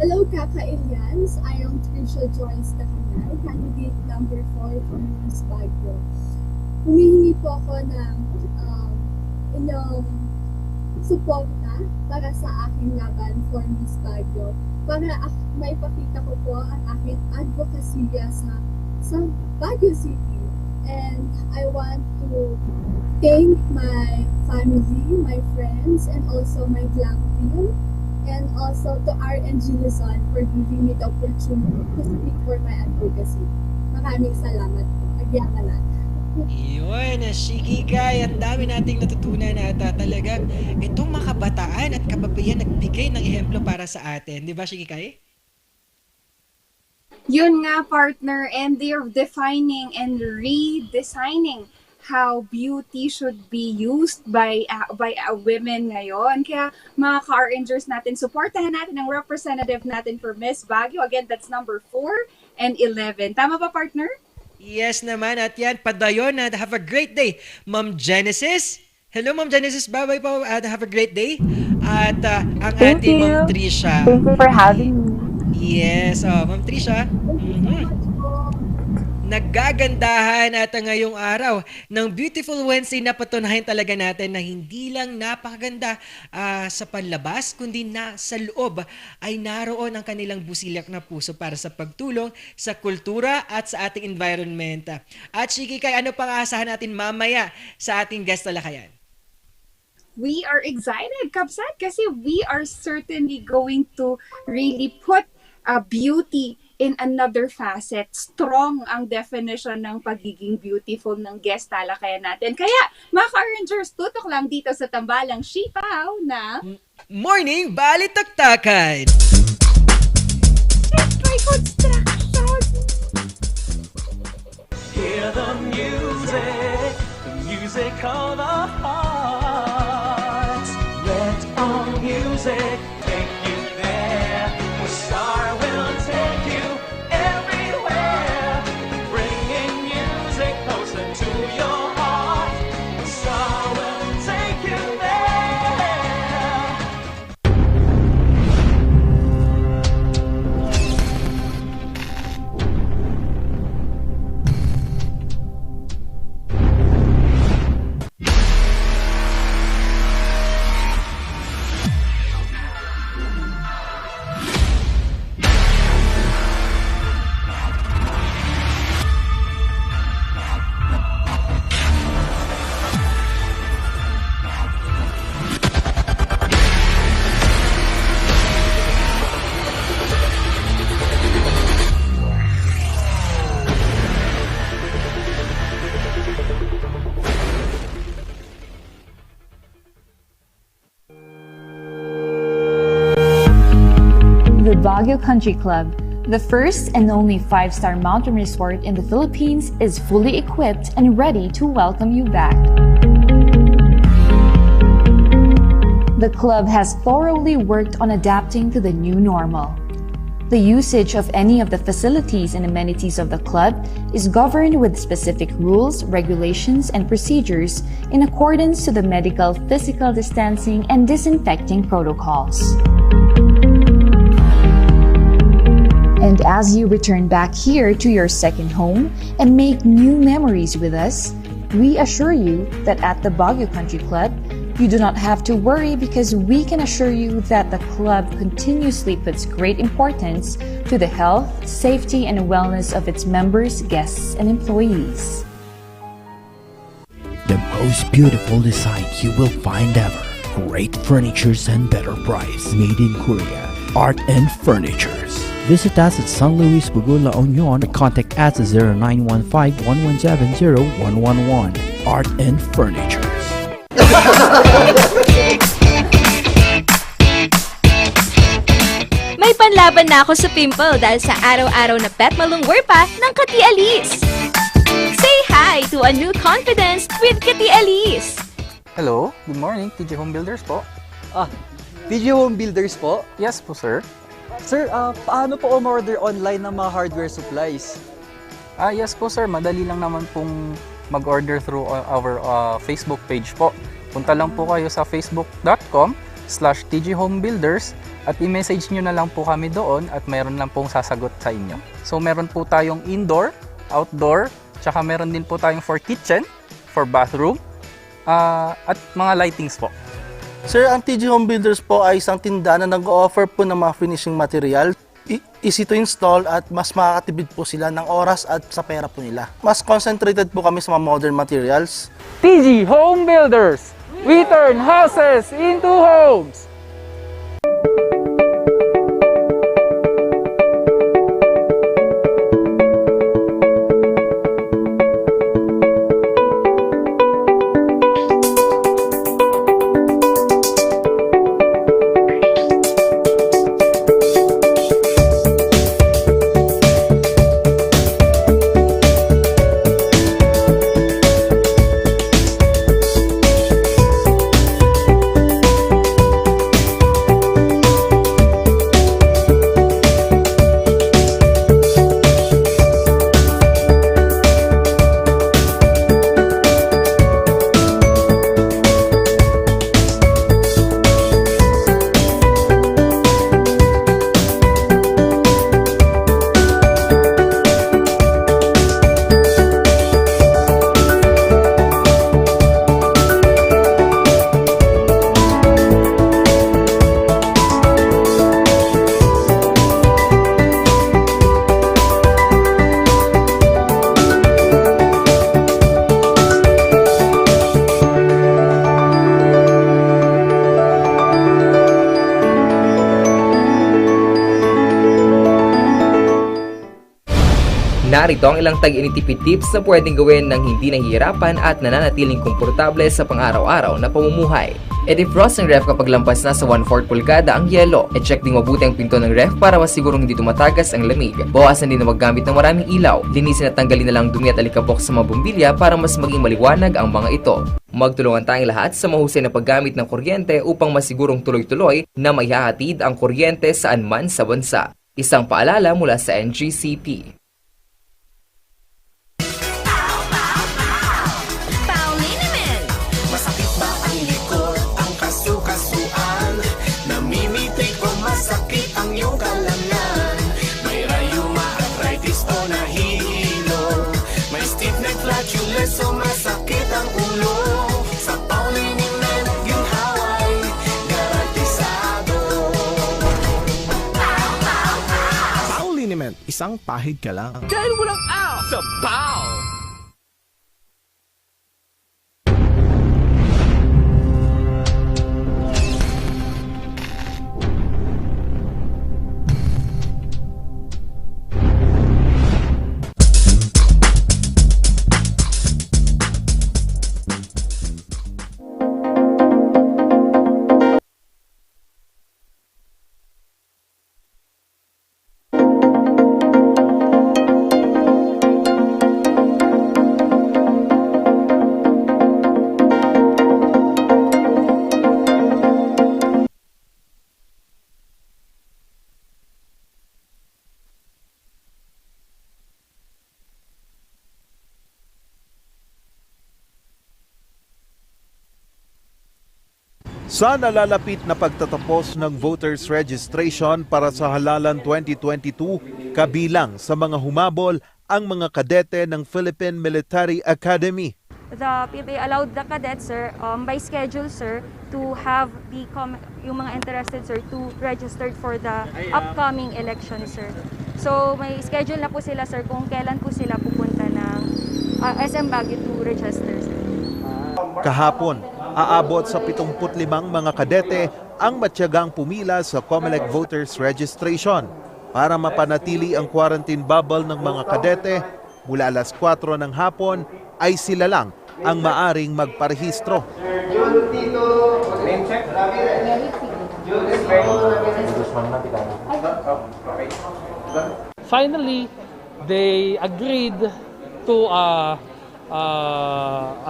Hello, Kaka Ilians. I am Trisha Joyce Takanay, candidate number 4 for Miss Baguio. Humihingi po ako ng inyong suporta para sa aking laban for Miss Baguio. Para maipakita ko po ang aking advocacy sa Baguio City. And I want to thank my family, my friends, and also my glam team. And also to RNG Luzon for giving me the opportunity to speak for my advocacy. Maraming salamat po. Agyaman natin. Yun, Shikikay, ang dami nating natutunan at talaga itong mga kabataan at kababayan nagbigay ng ehemplo para sa atin. Di ba, Shikikay? Yun nga, partner, and they're defining and redesigning how beauty should be used by women ngayon. Kaya mga ka-RNgers natin, supportahan natin ang representative natin for Miss Baguio. Again, that's number 4 and 11. Tama ba, partner? Yes naman, at yan, padayon at have a great day, Ma'am Genesis. Hello, Ma'am Genesis. Bye-bye po at have a great day. At ang ating Ma'am Trisha. Thank you for having me. Yes, Ma'am Trisha. Nagagandahan at ngayong araw ng Beautiful Wednesday na patunayan talaga natin na hindi lang napakaganda sa panlabas, kundi na sa loob ay naroon ang kanilang busilyak na puso para sa pagtulong sa kultura at sa ating environment. At Shikikay, ano pang aasahan natin mamaya sa ating guest talakayan? We are excited, Kapsat, kasi we are certainly going to really put beauty in another facet. Strong ang definition ng pagiging beautiful ng guest talakayan natin. Kaya, mga ka-RNgers, tutok lang dito sa tambalang Sipaw na Morning Balitaktakan! May construction! Hear the music of the heart. Let our music take you there, where star will take you everywhere, bringing music closer to your heart. Where star will take you there. Baguio Country Club, the first and only 5-star mountain resort in the Philippines, is fully equipped and ready to welcome you back. The club has thoroughly worked on adapting to the new normal. The usage of any of the facilities and amenities of the club is governed with specific rules, regulations, and procedures in accordance to the medical, physical distancing, and disinfecting protocols. And as you return back here to your second home and make new memories with us, we assure you that at the Baguio Country Club, you do not have to worry because we can assure you that the club continuously puts great importance to the health, safety, and wellness of its members, guests, and employees. The most beautiful design you will find ever. Great furnitures and better price. Made in Korea. Art and Furnitures. Visit us at San Luis Bugo, La Union. Contact us at 0915-1170-111. Art and Furnitures. May panlaban na ako sa pimple dahil sa araw-araw na pet malungwer pa ng Kati Alice. Say hi to a new confidence with Kati Alice. Hello, good morning, TG Home Builders po. TG Home Builders po? Yes po, sir. Sir, paano po umorder online ng mga hardware supplies? Yes po, sir. Madali lang naman pong mag-order through our Facebook page po. Punta lang po kayo sa facebook.com/tghomebuilders at i-message nyo na lang po kami doon at mayroon lang pong sasagot sa inyo. So meron po tayong indoor, outdoor, tsaka meron din po tayong for kitchen, for bathroom, at mga lightings po. Sir, ang TG Home Builders po ay isang tindahan na nag-offer po ng mga finishing material. Easy to install at mas makakatipid po sila ng oras at sa pera po nila. Mas concentrated po kami sa mga modern materials. TG Home Builders! We turn houses into homes! Narito ang ilang tag-initipid tips na pwedeng gawin ng hindi nahihirapan at nananatiling komportable sa pang-araw-araw na pamumuhay. I-defrost ng ref kapag lampas na sa 1/4 pulgada ang yelo. I-check din mabuti ang pinto ng ref para masigurong hindi tumatagas ang lamig. Bawasan din na maggamit ng maraming ilaw. Linisin at tanggalin na lang dumi at alikabok sa mga bumbilya para mas maging maliwanag ang mga ito. Magtulungan tayong lahat sa mahusay na paggamit ng kuryente upang masigurong tuloy-tuloy na maihahatid ang kuryente saan man sa bansa. Isang paalala mula sa NGCP. So masakit ang ulo sa Pauliniment yung haway garantisado. Pauliniment, isang pahig ka lang. Dahil walang out sa Pau! Sa nalalapit na pagtatapos ng voters registration para sa halalan 2022, kabilang sa mga humabol ang mga kadete ng Philippine Military Academy. The PMA allowed the cadets, sir, by schedule, sir, to have yung mga interested, sir, to register for the upcoming election, sir. So may schedule na po sila, sir, kung kailan po sila pupunta ng SM Baguio to register, sir. Kahapon, aabot sa 75 mga kadete ang matyagang pumila sa COMELEC voters registration para mapanatili ang quarantine bubble ng mga kadete. Mula alas 4 ng hapon ay sila lang ang maaring magparehistro. Finally, they agreed to a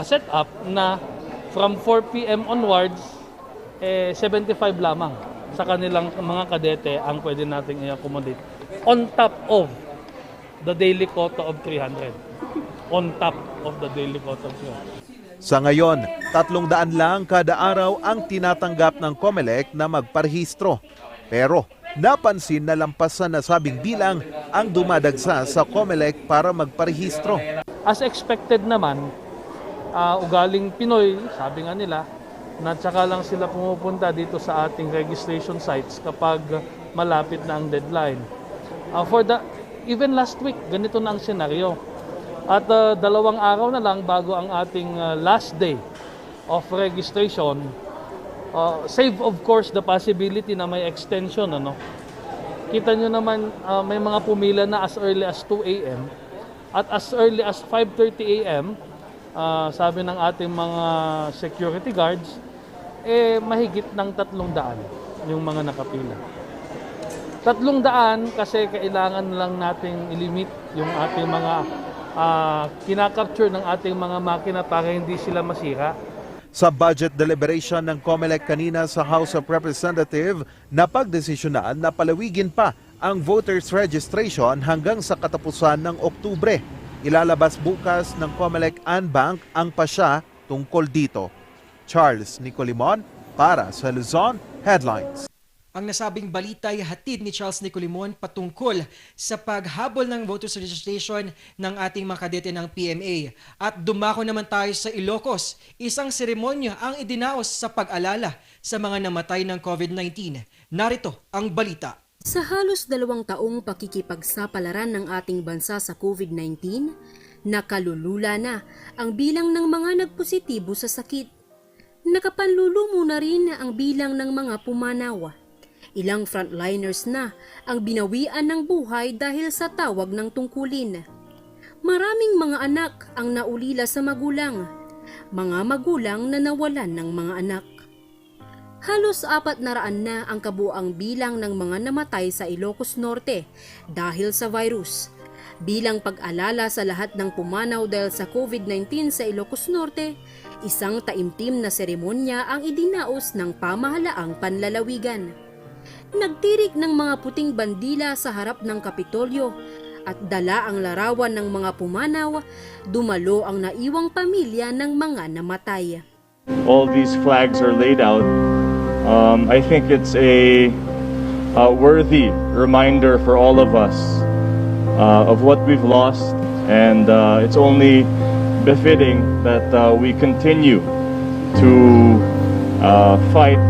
setup na from 4 p.m. onwards, 75 lamang sa kanilang mga kadete ang pwede nating i-accommodate on top of the daily quota of 300. On top of the daily quota of 300. Sa ngayon, 300 lang kada araw ang tinatanggap ng COMELEC na magparehistro. Pero napansin na lampas sa nasabing bilang ang dumadagsa sa COMELEC para magparehistro. As expected naman, ugaling Pinoy, sabi nga nila, na tsaka lang sila pumupunta dito sa ating registration sites kapag malapit na ang deadline. Even last week, ganito na ang senaryo. At 2 araw na lang bago ang ating last day of registration, save of course the possibility na may extension. Kita nyo naman may mga pumila na as early as 2 a.m. at as early as 5:30 a.m. Sabi ng ating mga security guards, mahigit ng 300 yung mga nakapila. 300 kasi kailangan lang nating ilimit yung ating mga kinakapture ng ating mga makina para hindi sila masira. Sa budget deliberation ng COMELEC kanina sa House of Representatives, napagdesisyonan na palawigin pa ang voters registration hanggang sa katapusan ng Oktubre. Ilalabas bukas ng COMELEC Bank ang pasya tungkol dito. Charles Nicolimon para sa Luzon Headlines. Ang nasabing balita ay hatid ni Charles Nicolimon patungkol sa paghabol ng voters registration ng ating mga kadete ng PMA. At dumako naman tayo sa Ilocos. Isang seremonya ang idinaos sa pag-alala sa mga namatay ng COVID-19. Narito ang balita. Sa halos 2 taong pakikipagsapalaran ng ating bansa sa COVID-19, nakalulula na ang bilang ng mga nagpositibo sa sakit. Nakapanlulumo na rin ang bilang ng mga pumanaw. Ilang frontliners na ang binawian ng buhay dahil sa tawag ng tungkulin. Maraming mga anak ang naulila sa magulang, mga magulang na nawalan ng mga anak. Halos 400 na ang kabuang bilang ng mga namatay sa Ilocos Norte dahil sa virus. Bilang pag-alala sa lahat ng pumanaw dahil sa COVID-19 sa Ilocos Norte, isang taimtim na seremonya ang idinaos ng pamahalaang panlalawigan. Nagtirik ng mga puting bandila sa harap ng Kapitolyo at dala ang larawan ng mga pumanaw, dumalo ang naiwang pamilya ng mga namatay. All these flags are laid out. I think it's a worthy reminder for all of us of what we've lost, and it's only befitting that we continue to fight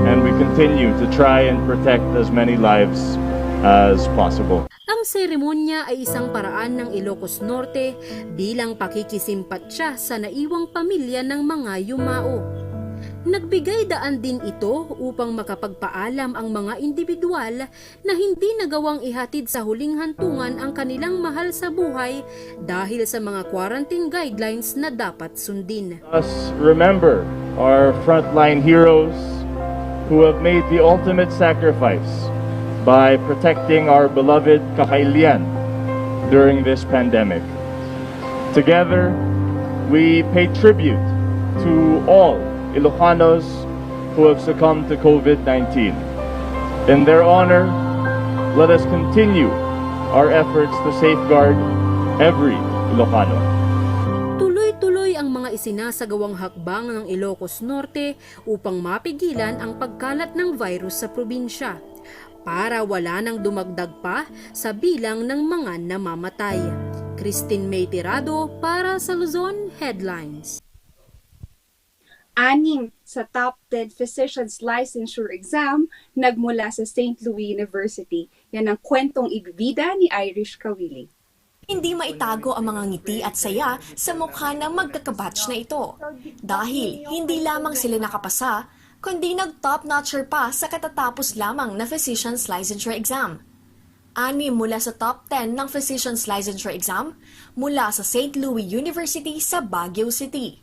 and we continue to try and protect as many lives as possible. Ang seremonya ay isang paraan ng Ilocos Norte bilang pakikisimpatya sa naiwang pamilya ng mga yumao. Nagbigay daan din ito upang makapagpaalam ang mga individual na hindi nagawang ihatid sa huling hantungan ang kanilang mahal sa buhay dahil sa mga quarantine guidelines na dapat sundin. Let's remember our frontline heroes who have made the ultimate sacrifice by protecting our beloved Kakailian during this pandemic. Together, we pay tribute to all Ilocanos who have succumbed to COVID-19. In their honor, let us continue our efforts to safeguard every Ilocano. Tuloy-tuloy ang mga isinasagawang hakbang ng Ilocos Norte upang mapigilan ang pagkalat ng virus sa probinsya para wala nang dumagdag pa sa bilang ng mga namamatay. Christine May Tirado para sa Luzon Headlines. 6 sa top 10 physician's licensure exam nagmula sa St. Louis University. Yan ang kwentong ibibida ni Irish Kawili. Hindi maitago ang mga ngiti at saya sa mukha ng magkakabatch na ito. Dahil hindi lamang sila nakapasa, kundi nag-top-notcher pa sa katatapos lamang na physician's licensure exam. 6 mula sa top 10 ng physician's licensure exam mula sa St. Louis University sa Baguio City.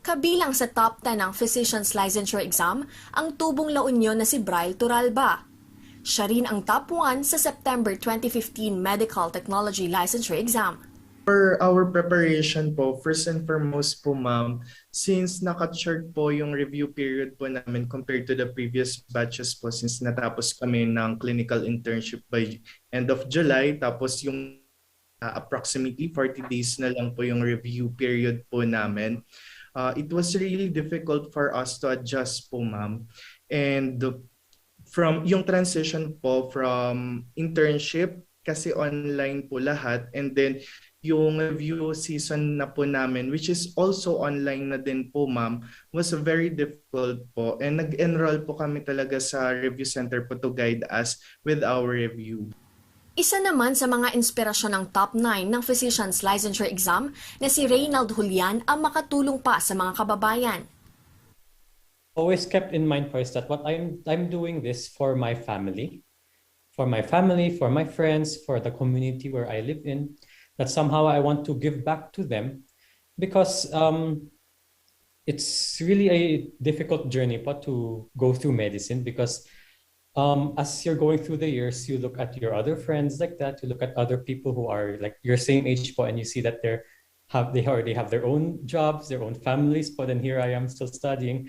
Kabilang sa top 10 ng Physician's Licensure Exam ang tubong La Union na si Braille Turalba. Siya rin ang top 1 sa September 2015 Medical Technology Licensure Exam. For our preparation po, first and foremost po ma'am, since naka-short po yung review period po namin compared to the previous batches po since natapos kami ng clinical internship by end of July, tapos yung approximately 40 days na lang po yung review period po namin. It was really difficult for us to adjust po ma'am. And from yung transition po from internship, kasi online po lahat, and then yung review season na po namin, which is also online na din po ma'am, was very difficult po. And nag-enroll po kami talaga sa review center po to guide us with our review. Isa naman sa mga inspirasyon ng top 9 ng Physician's Licensure Exam na si Reynald Julian ang makatulong pa sa mga kababayan. Always kept in mind first that what I'm doing this for my family, for my friends, for the community where I live in, that somehow I want to give back to them because it's really a difficult journey to go through medicine because as you're going through the years, you look at your other friends like that, you look at other people who are like your same age po, and you see that they already have their own jobs, their own families, but then here I am still studying.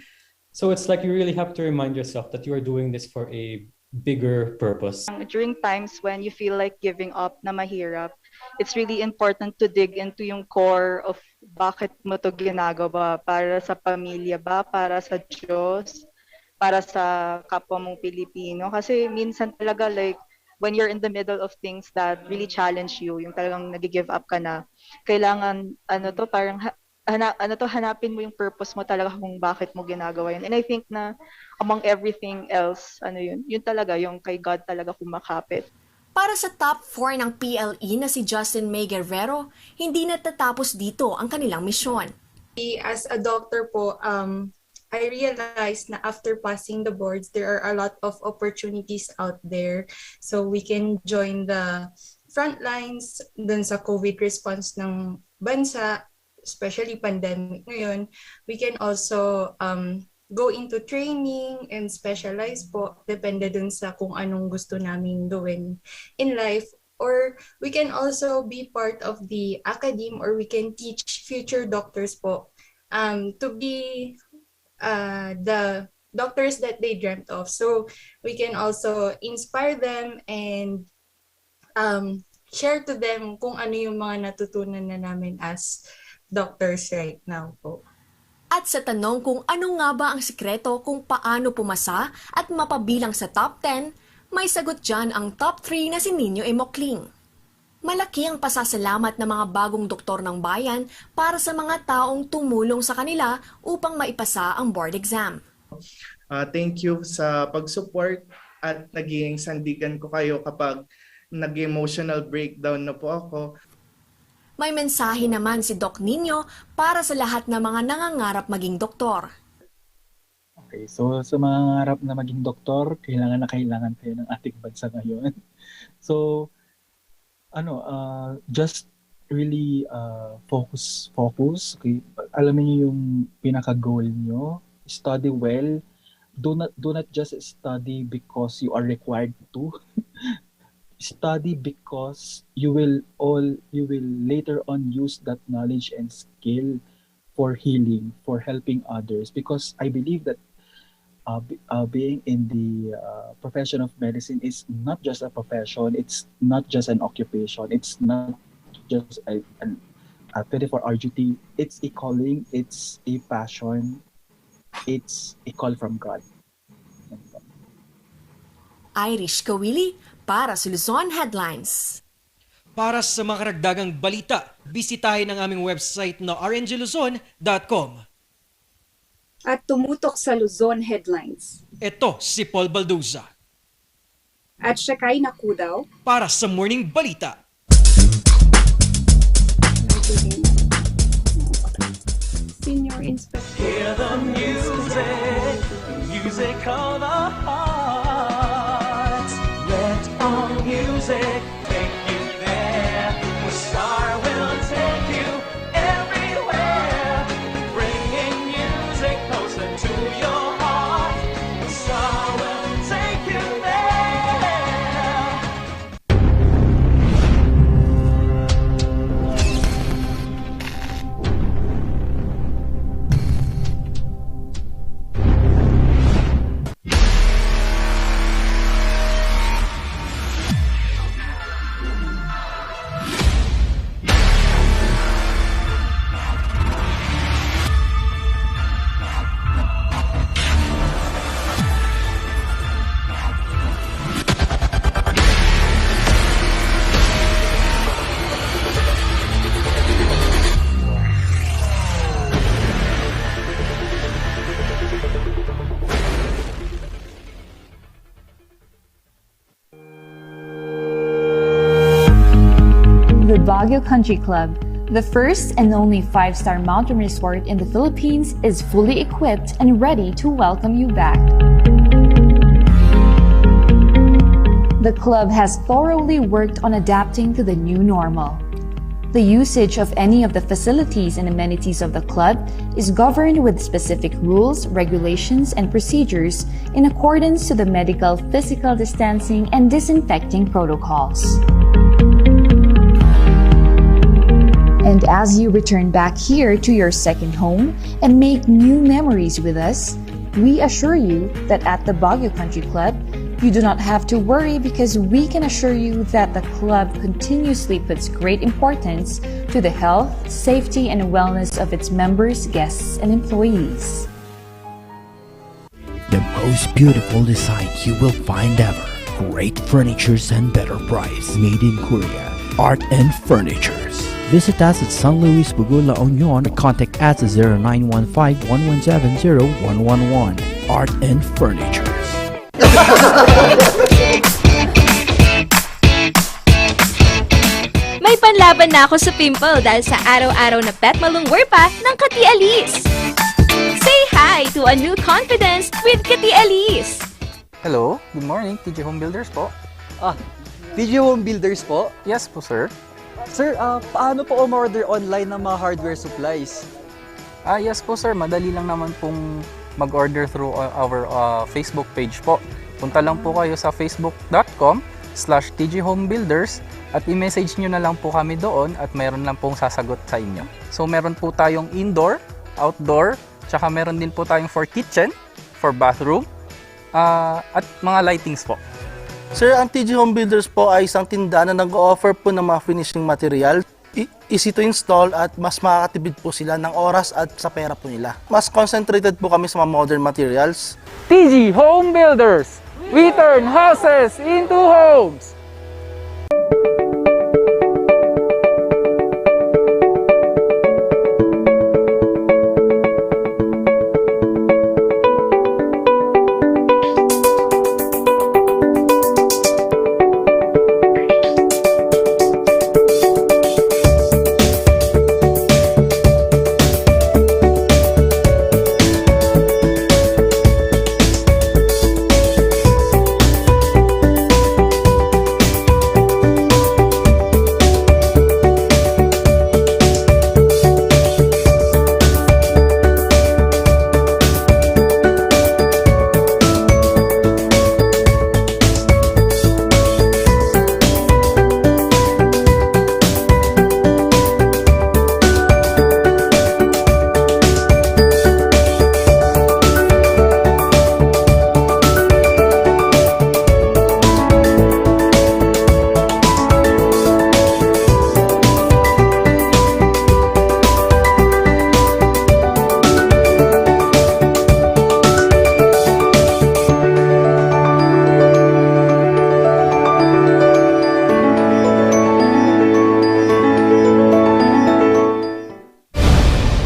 So it's like you really have to remind yourself that you are doing this for a bigger purpose. During times when you feel like giving up na mahirap, it's really important to dig into yung core of bakit mo to ginagawa, para sa pamilya ba, para sa Diyos, para sa kapwa mong Pilipino. Kasi minsan talaga like when you're in the middle of things that really challenge you, yung talagang nag-give up ka na, kailangan hanapin mo yung purpose mo talaga kung bakit mo ginagawa yun. And I think na among everything else, yun talaga, yung kay God talaga kumakapit. Para sa top 4 ng PLE na si Justin May Guerrero, hindi natatapos dito ang kanilang misyon. As a doctor po, I realized na after passing the boards, there are a lot of opportunities out there. So we can join the front lines dun sa COVID response ng bansa, especially pandemic ngayon. We can also go into training and specialize po, depende dun sa kung anong gusto namin gawin in life. Or we can also be part of the academe, or we can teach future doctors po to be the doctors that they dreamt of. So we can also inspire them and share to them kung ano yung mga natutunan na namin as doctors right now po. At sa tanong kung ano nga ba ang sikreto kung paano pumasa at mapabilang sa top 10, may sagot dyan ang top 3 na si Nino Emocling. Malaki ang pasasalamat ng mga bagong doktor ng bayan para sa mga taong tumulong sa kanila upang maipasa ang board exam. Thank you sa pag-support at naging sandigan ko kayo kapag nag-emotional breakdown na po ako. May mensahe naman si Doc Nino para sa lahat ng mga nangangarap maging doktor. Okay, so sa mga nangangarap na maging doktor, kailangan kayo ng ating bansa ngayon. So, just really focus. Okay? Alamin niyo yung pinaka-goal niyo. Study well. Do not just study because you are required to. Study because you will later on use that knowledge and skill for healing, for helping others. Because I believe that being in the profession of medicine is not just a profession, it's not just an occupation, it's not just 24-hour duty. It's a calling, it's a passion, it's a call from God. Irish Kawili para sa Luzon Headlines. Para sa mga karagdagang balita, bisitahin ang aming website na rngluzon.com. At tumutok sa Luzon Headlines. Ito si Paul Balduza. At Shakay Nakudaw. Para sa Morning Balita. Senior Inspector. Hear the music, the music of the heart. Let all music take you there. The star will take you everywhere, bringing music closer to your heart. The star will take you there. The Baguio Country Club, the first and only 5-star mountain resort in the Philippines, is fully equipped and ready to welcome you back. The club has thoroughly worked on adapting to the new normal. The usage of any of the facilities and amenities of the club is governed with specific rules, regulations, and procedures in accordance to the medical, physical distancing, and disinfecting protocols. And as you return back here to your second home and make new memories with us, we assure you that at the Baguio Country Club, you do not have to worry because we can assure you that the club continuously puts great importance to the health, safety, and wellness of its members, guests, and employees. The most beautiful design you will find ever. Great furnitures and better price. Made in Korea. Art and Furnitures. Visit us at San Luis Bugula, La Union, or contact us at 0915-117-0111. Art and Furnitures. May panlaban na ako sa pimple dahil sa araw-araw na pet malungwer pa ng Kati Alice. Say hi to a new confidence with Kati Alice. Hello, good morning, TJ Home Builders po. TJ Home Builders po? Yes po, sir. Sir, paano po umorder online ng mga hardware supplies? Yes po, sir. Madali lang naman pong mag-order through our Facebook page po. Punta lang po kayo sa facebook.com/tghomebuilders at i-message nyo na lang po kami doon at mayroon lang pong sasagot sa inyo. So meron po tayong indoor, outdoor, tsaka meron din po tayong for kitchen, for bathroom, at mga lightings po. Sir, ang TG Home Builders po ay isang tindahan na nag-offer po ng mga finishing material. Easy to install at mas makakatipid po sila ng oras at sa pera po nila. Mas concentrated po kami sa mga modern materials. TG Home Builders! We turn houses into homes!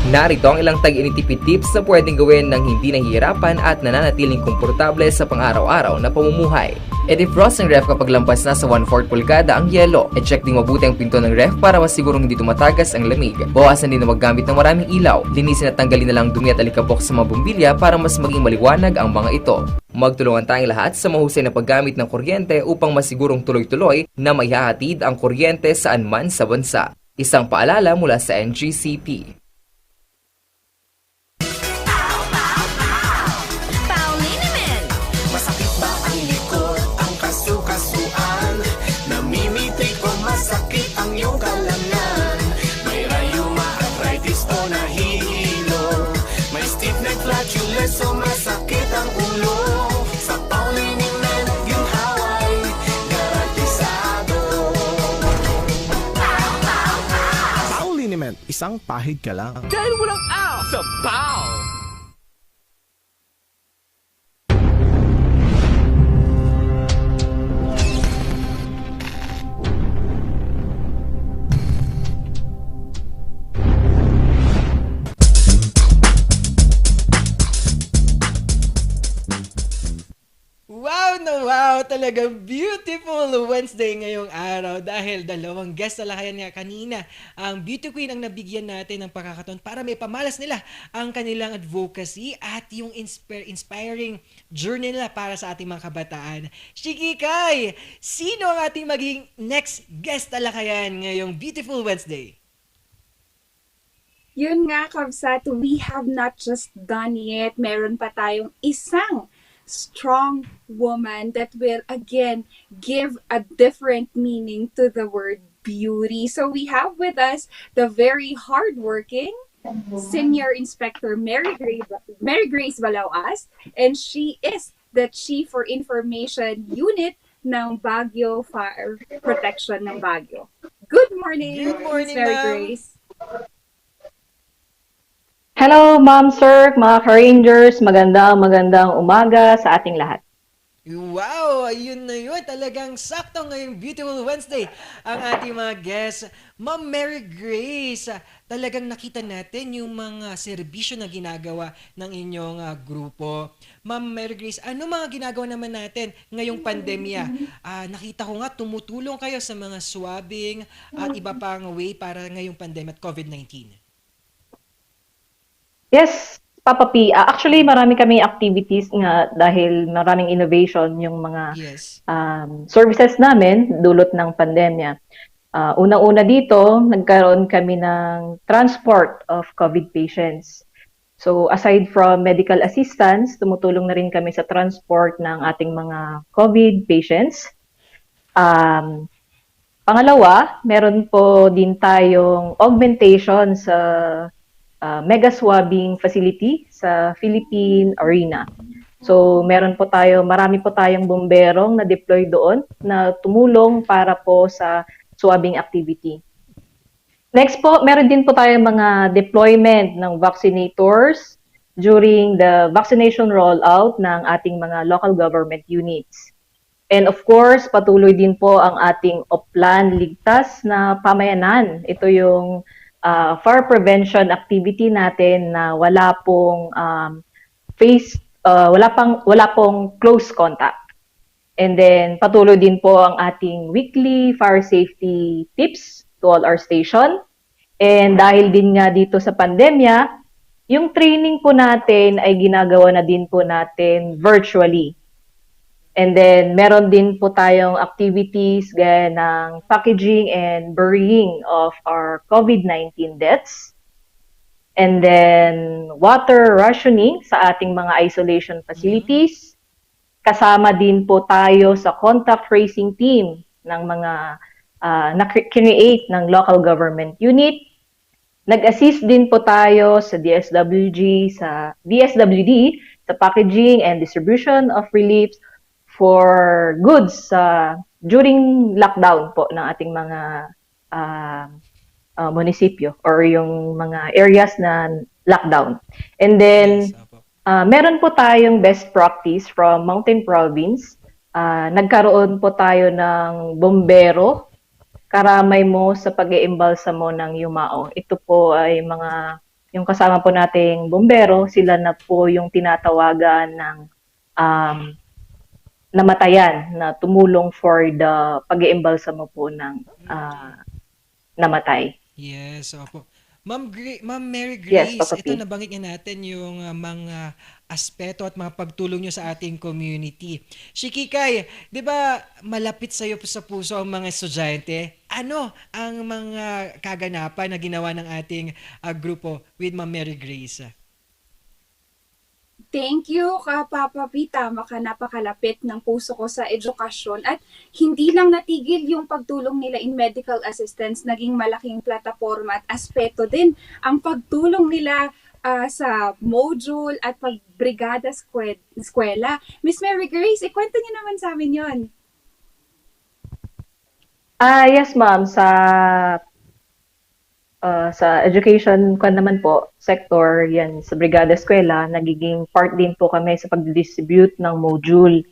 Narito ang ilang tag-initipid tips na pwedeng gawin ng hindi nahihirapan at nananatiling komportable sa pang-araw-araw na pamumuhay. I-defrost ang ref kapag lampas na sa 1/4 pulgada ang yelo. I-check ding mabuti ang pinto ng ref para masigurong hindi tumatagas ang lamig. Bawasan din na maggamit ng maraming ilaw. Linisin at tanggalin na lang dumi at alikabok sa mga bumbilya para mas maging maliwanag ang mga ito. Magtulungan tayong lahat sa mahusay na paggamit ng kuryente upang masigurong tuloy-tuloy na maihahatid ang kuryente saan man sa bansa. Isang paalala mula sa NGCP. Masakit ba ang likod, ang kasukasuan? Namimitik o masakit ang iyong kalamnan? May rayuma, arthritis o nahihilo? May stiff neck, flatulence o masakit ang ulo? Sa Pauliniment, ginhawa ay garantisado. Pauliniment, isang pahid ka lang. Dahil walang out sa Pau! Wow na wow! Talagang beautiful Wednesday ngayong araw dahil dalawang guest na lakayan nga kanina. Ang Beauty Queen ang nabigyan natin ng pagkakataon para may pamalas nila ang kanilang advocacy at yung inspiring journey nila para sa ating mga kabataan. Shikikay, sino ang ating maging next guest na lakayan ngayong beautiful Wednesday? Yun nga, Kabsat, we have not just done it. Meron pa tayong isang strong woman that will again give a different meaning to the word beauty. So we have with us the very hardworking Senior Inspector Mary Grace Balauas, and she is the Chief for Information Unit ng Baguio Fire Protection ng Baguio. Good morning, Good morning, Miss Mary ma'am. Grace. Hello, Ma'am, Sir, mga ka-Rangers. Magandang umaga sa ating lahat. Wow! Ayun na yun. Talagang sakto ngayong beautiful Wednesday ang ating mga guests. Ma'am Mary Grace, talagang nakita natin yung mga serbisyo na ginagawa ng inyong grupo. Ma'am Mary Grace, ano mga ginagawa naman natin ngayong pandemya? Nakita ko nga tumutulong kayo sa mga swabbing at iba pang way para ngayong pandemya at COVID-19. Yes, Papa P. Actually, marami kaming activities nga dahil maraming innovation yung mga services namin dulot ng pandemya. Unang-una dito, nagkaroon kami ng transport of COVID patients. So aside from medical assistance, tumutulong na rin kami sa transport ng ating mga COVID patients. Pangalawa, meron po din tayong augmentation sa mega swabbing facility sa Philippine Arena. So marami po tayong bomberong na deploy doon na tumulong para po sa swabbing activity. Next po, meron din po tayong mga deployment ng vaccinators during the vaccination rollout ng ating mga local government units. And of course, patuloy din po ang ating Oplan Ligtas na pamayanan. Ito yung fire prevention activity natin na wala pong wala pong close contact. And then patuloy din po ang ating weekly fire safety tips to all our station. And dahil din nga dito sa pandemya, yung training po natin ay ginagawa na din po natin virtually. And then, meron din po tayong activities gaya ng packaging and burying of our COVID-19 deaths. And then, water rationing sa ating mga isolation facilities. Kasama din po tayo sa contact tracing team ng mga na-create ng local government unit. Nag-assist din po tayo sa DSWD sa packaging and distribution of reliefs for goods during lockdown po ng ating mga munisipyo or yung mga areas na lockdown. And then, meron po tayong best practice from Mountain Province. Nagkaroon po tayo ng bombero, karamay mo sa pag-iimbalsa mo ng yumao. Ito po ay mga yung kasama po nating bombero, sila na po yung tinatawagan ng um, namatayan na tumulong for the pag-iimbalsamo po ng namatay. Yes, opo. Ma'am Mary Yes, Grace, Papa ito P. nabanggit niya natin yung mga aspeto at mga pagtulong nyo sa ating community. Shikikay, di ba malapit sa iyo sa puso ang mga estudyante? Ano ang mga kaganapan na ginawa ng ating grupo with Ma'am Mary Grace? Thank you, Papa P. Tama ka, napakalapit ng puso ko sa edukasyon. At hindi lang natigil yung pagtulong nila in medical assistance, naging malaking plataforma at aspeto din ang pagtulong nila sa module at pagbrigada eskwela. Miss Mary Grace, ikwento niyo naman sa amin yon. Yes, ma'am. Sa education ko naman po, sector, yan, sa Brigada Eskwela, nagiging part din po kami sa pag-distribute ng module.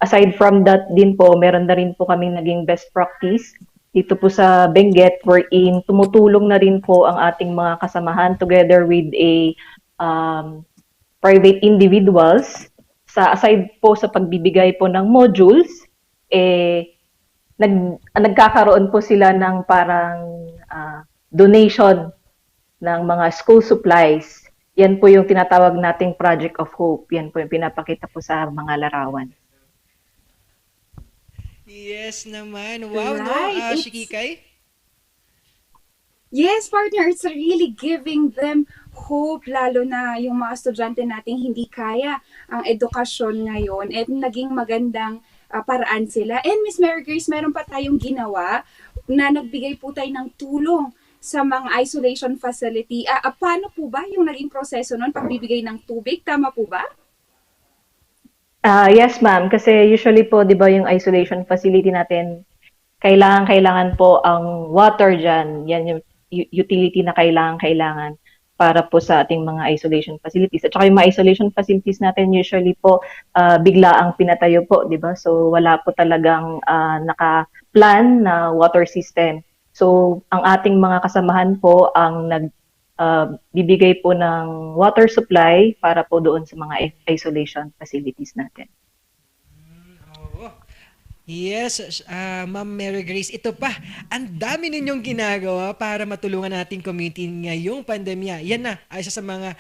Aside from that din po, meron na rin po kaming naging best practice dito po sa Benguet, wherein tumutulong na rin po ang ating mga kasamahan together with a private individuals. Aside po sa pagbibigay po ng modules, nagkakaroon po sila ng parang donation ng mga school supplies. Yan po yung tinatawag nating Project of Hope. Yan po yung pinapakita po sa mga larawan. Yes naman. Wow, Right. no? Shikikay? Yes, partner, it's really giving them hope, lalo na yung mga estudyante nating hindi kaya ang edukasyon ngayon at naging magandang paraan sila. And Miss Mary Grace, meron pa tayong ginawa na nagbigay po tayo ng tulong sa mga isolation facility. Paano po ba yung naging proseso nun? Pagbibigay ng tubig, tama po ba? Yes, ma'am. Kasi usually po, di ba, yung isolation facility natin, kailangan po ang water dyan. Yan yung utility na kailangan para po sa ating mga isolation facilities. At saka yung mga isolation facilities natin usually po bigla ang pinatayo po, di ba? So wala po talagang naka-plan na water system. So ang ating mga kasamahan po ang bibigay po ng water supply para po doon sa mga isolation facilities natin. Yes, Ma'am Mary Grace, ito pa, ang dami ninyong ginagawa para matulungan nating community ngayong pandemya. Yan na, isa sa mga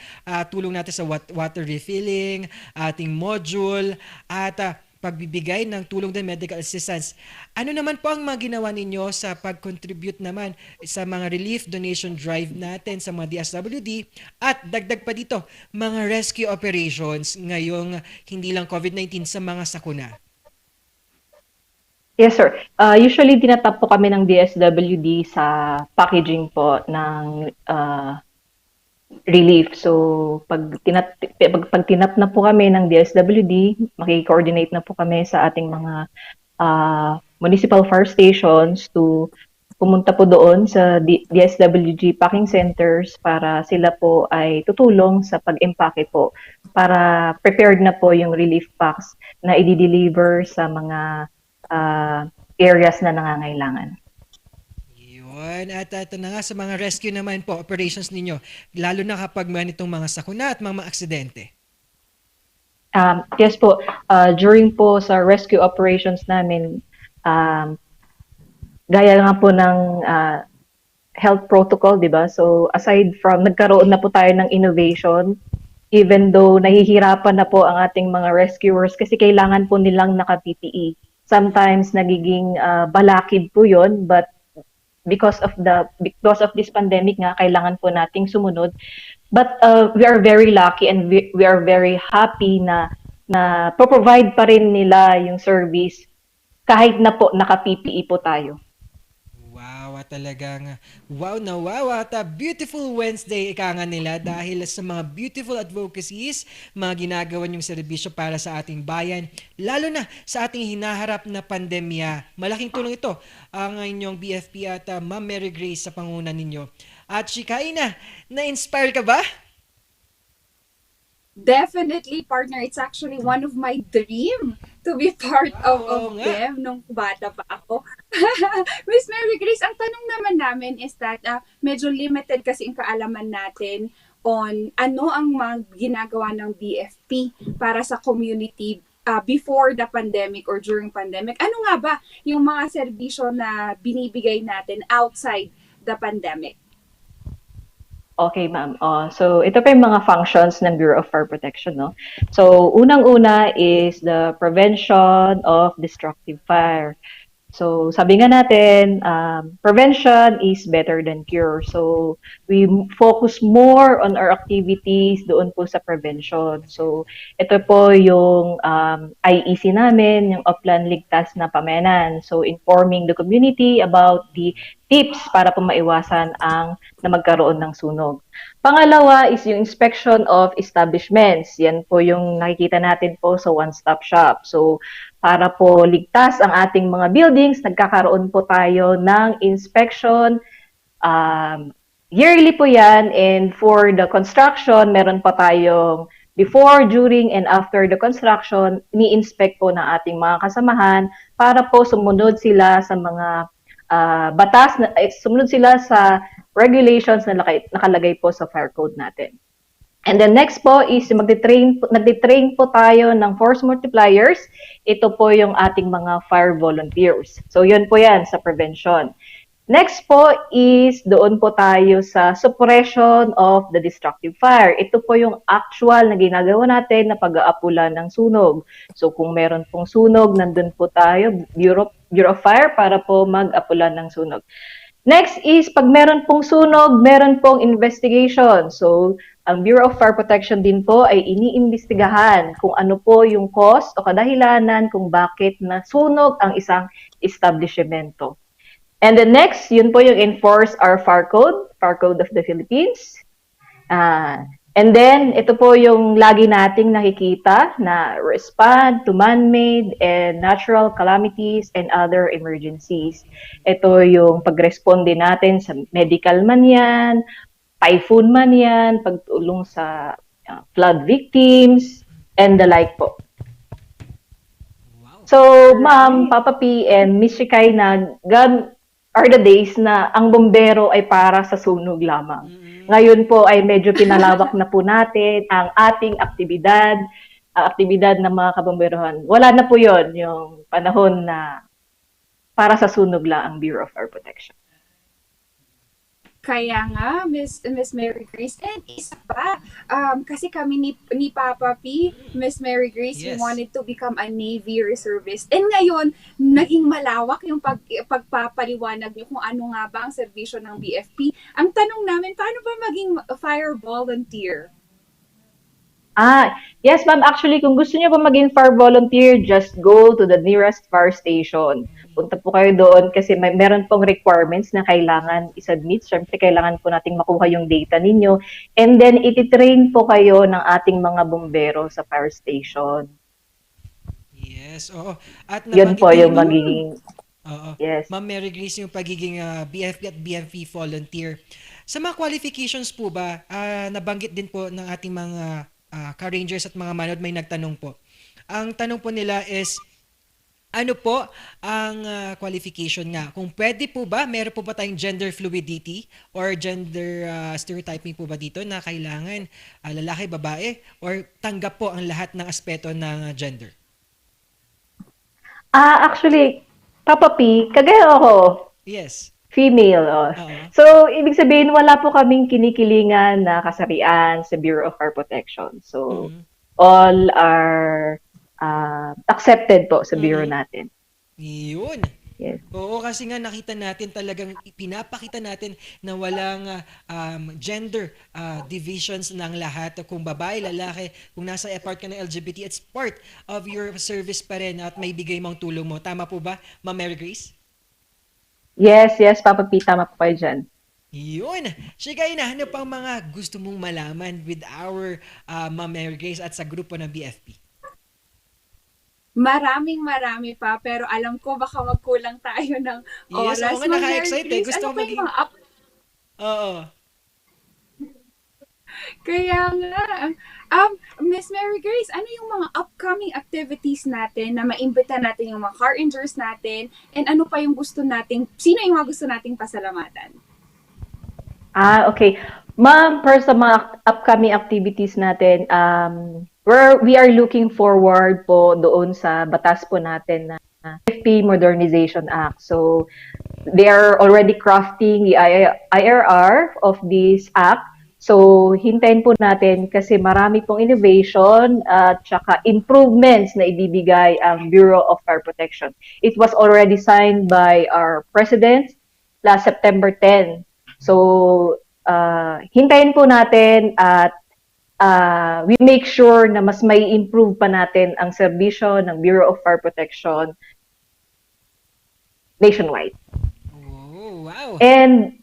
tulong natin sa water refilling, ating module, at pagbibigay ng tulong din medical assistance. Ano naman po ang mga ginawa ninyo sa pag-contribute naman sa mga relief donation drive natin sa mga DSWD at dagdag pa dito, mga rescue operations ngayong hindi lang COVID-19 sa mga sakuna? Yes, sir. Usually, tinatap po kami ng DSWD sa packaging po ng relief. So, pag tinap na po kami ng DSWD, makikoordinate na po kami sa ating mga municipal fire stations to pumunta po doon sa DSWG packing centers para sila po ay tutulong sa pag-empake po para prepared na po yung relief packs na i-deliver sa mga areas na nangangailangan. Yun. At ito na nga sa mga rescue naman po, operations ninyo, lalo na kapag manitong mga sakuna at mga aksidente. Yes po, during po sa rescue operations namin, gaya nga po ng health protocol, di ba? So aside from, nagkaroon na po tayo ng innovation, even though nahihirapan na po ang ating mga rescuers kasi kailangan po nilang naka-PPE. Sometimes nagiging balakid po yon, but because of this pandemic nga, kailangan po nating sumunod. But we are very lucky and we are very happy na provide pa rin nila yung service kahit na po naka-PPE po tayo. Wow, talagang wow na wow at beautiful Wednesday ika nga nila dahil sa mga beautiful advocacies, mga ginagawa niyong serbisyo para sa ating bayan, lalo na sa ating hinaharap na pandemya. Malaking tulong ito ang inyong BFP at Ma'am Mary Grace sa pangunan ninyo. At Shikay, na-inspire ka ba? Definitely, partner. It's actually one of my dream to be part of them nung bata pa ako. Miss Mary Grace, ang tanong naman namin is that medyo limited kasi ang kaalaman natin on ano ang mga ginagawa ng BFP para sa community before the pandemic or during pandemic. Ano nga ba yung mga serbisyo na binibigay natin outside the pandemic? Okay, ma'am. So, ito pa yung mga functions ng Bureau of Fire Protection, no? So, unang-una is the prevention of destructive fire. So, sabi nga natin, prevention is better than cure. So, we focus more on our activities doon po sa prevention. So, ito po yung IEC namin, yung Upland Ligtas na Pamenan. So, informing the community about the tips para po maiwasan ang na magkaroon ng sunog. Pangalawa is yung inspection of establishments. Yan po yung nakikita natin po sa one-stop shop. So, para po ligtas ang ating mga buildings, nagkakaroon po tayo ng inspection. Yearly po yan, and for the construction, meron pa tayong before, during, and after the construction, ni-inspect po ng ating mga kasamahan para po sumunod sila sa mga batas, sumunod sila sa regulations na nakalagay po sa fire code natin. And then next po is nagtitrain po tayo ng force multipliers. Ito po yung ating mga fire volunteers. So yun po yan sa prevention. Next po is doon po tayo sa suppression of the destructive fire. Ito po yung actual na ginagawa natin na pag-aapulan ng sunog. So kung meron pong sunog, nandun po tayo, Bureau of Fire, para po mag-apulan ng sunog. Next is pag meron pong sunog, meron pong investigation. So ang Bureau of Fire Protection din po ay iniimbestigahan kung ano po yung cause o kadahilanan kung bakit nasunog ang isang establishmento. And the next, yun po yung enforce our fire code of the Philippines. And then, ito po yung lagi nating nakikita na respond to man-made and natural calamities and other emergencies. Ito yung pag-responde natin sa medical man yan, typhoon man yan, pagtulong sa flood victims, and the like po. So, Ma'am, Papa P, and Miss Shikay, na God are the days na ang bombero ay para sa sunog lamang. Ngayon po ay medyo pinalawak na po natin ang ating aktibidad ng mga kabomberohan. Wala na po yon yung panahon na para sa sunog lang ang Bureau of Fire Protection. Kaya nga, Miss Mary Grace. And isa pa, kasi kami ni Papa P, Miss Mary Grace, we wanted to become a Navy reservist. And ngayon, naging malawak yung pagpapaliwanag nyo kung ano nga ba ang serbisyo ng BFP. Ang tanong namin, paano ba maging fire volunteer? Yes, ma'am. Actually, kung gusto niyo po maging fire volunteer, just go to the nearest fire station. Punta po kayo doon kasi meron pong requirements na kailangan i-submit. Siyempre, kailangan po nating makuha yung data ninyo. And then, iti-train po kayo ng ating mga bumbero sa fire station. Yes, oo. At yun po yung magiging... Yes. Ma'am Mary Grace, yung pagiging BFP at BMP volunteer. Sa mga qualifications po ba, nabanggit din po ng ating mga ka-rangers at mga manood, may nagtanong po. Ang tanong po nila is, ano po ang qualification nga? Kung pwede po ba, meron po ba tayong gender fluidity or gender stereotyping po ba dito na kailangan lalaki, babae, or tanggap po ang lahat ng aspeto ng gender? Actually, Papa P, kagaya ako. Yes. Female. So, ibig sabihin, wala po kaming kinikilingan na kasarian sa Bureau of Fire Protection. So, all are accepted po sa bureau natin. Yun. Yes. Oo, kasi nga nakita natin talagang pinapakita natin na walang gender divisions ng lahat. Kung babae, lalaki, kung nasa part ka ng LGBT, it's part of your service pa rin at may bigay mong tulong mo. Tama po ba, Ma'am Mary Grace? Yes, Papa P, tama po kayo dyan. Yun! Shikay, na ano pang mga gusto mong malaman with our Ma'am Mary Grace at sa grupo ng BFP? Marami pa, pero alam ko baka magkulang tayo ng oras. Yes, ako nga naka-excite. Gusto ko maging... Oo. Kaya nga, Miss Mary Grace, ano yung mga upcoming activities natin na maimbita natin yung mga car rangers natin, and ano pa yung gusto nating, sino yung mga gusto nating pasalamatan? Okay. Ma'am, para sa mga upcoming activities natin, we are looking forward po doon sa batas po natin na FP Modernization Act. So, they are already crafting the IRR of this act. So, hintayin po natin kasi marami pong innovation at saka improvements na ibibigay ang Bureau of Fire Protection. It was already signed by our President last September 10. So, hintayin po natin at we make sure na mas may improve pa natin ang serbisyo ng Bureau of Fire Protection nationwide. Oh, wow. And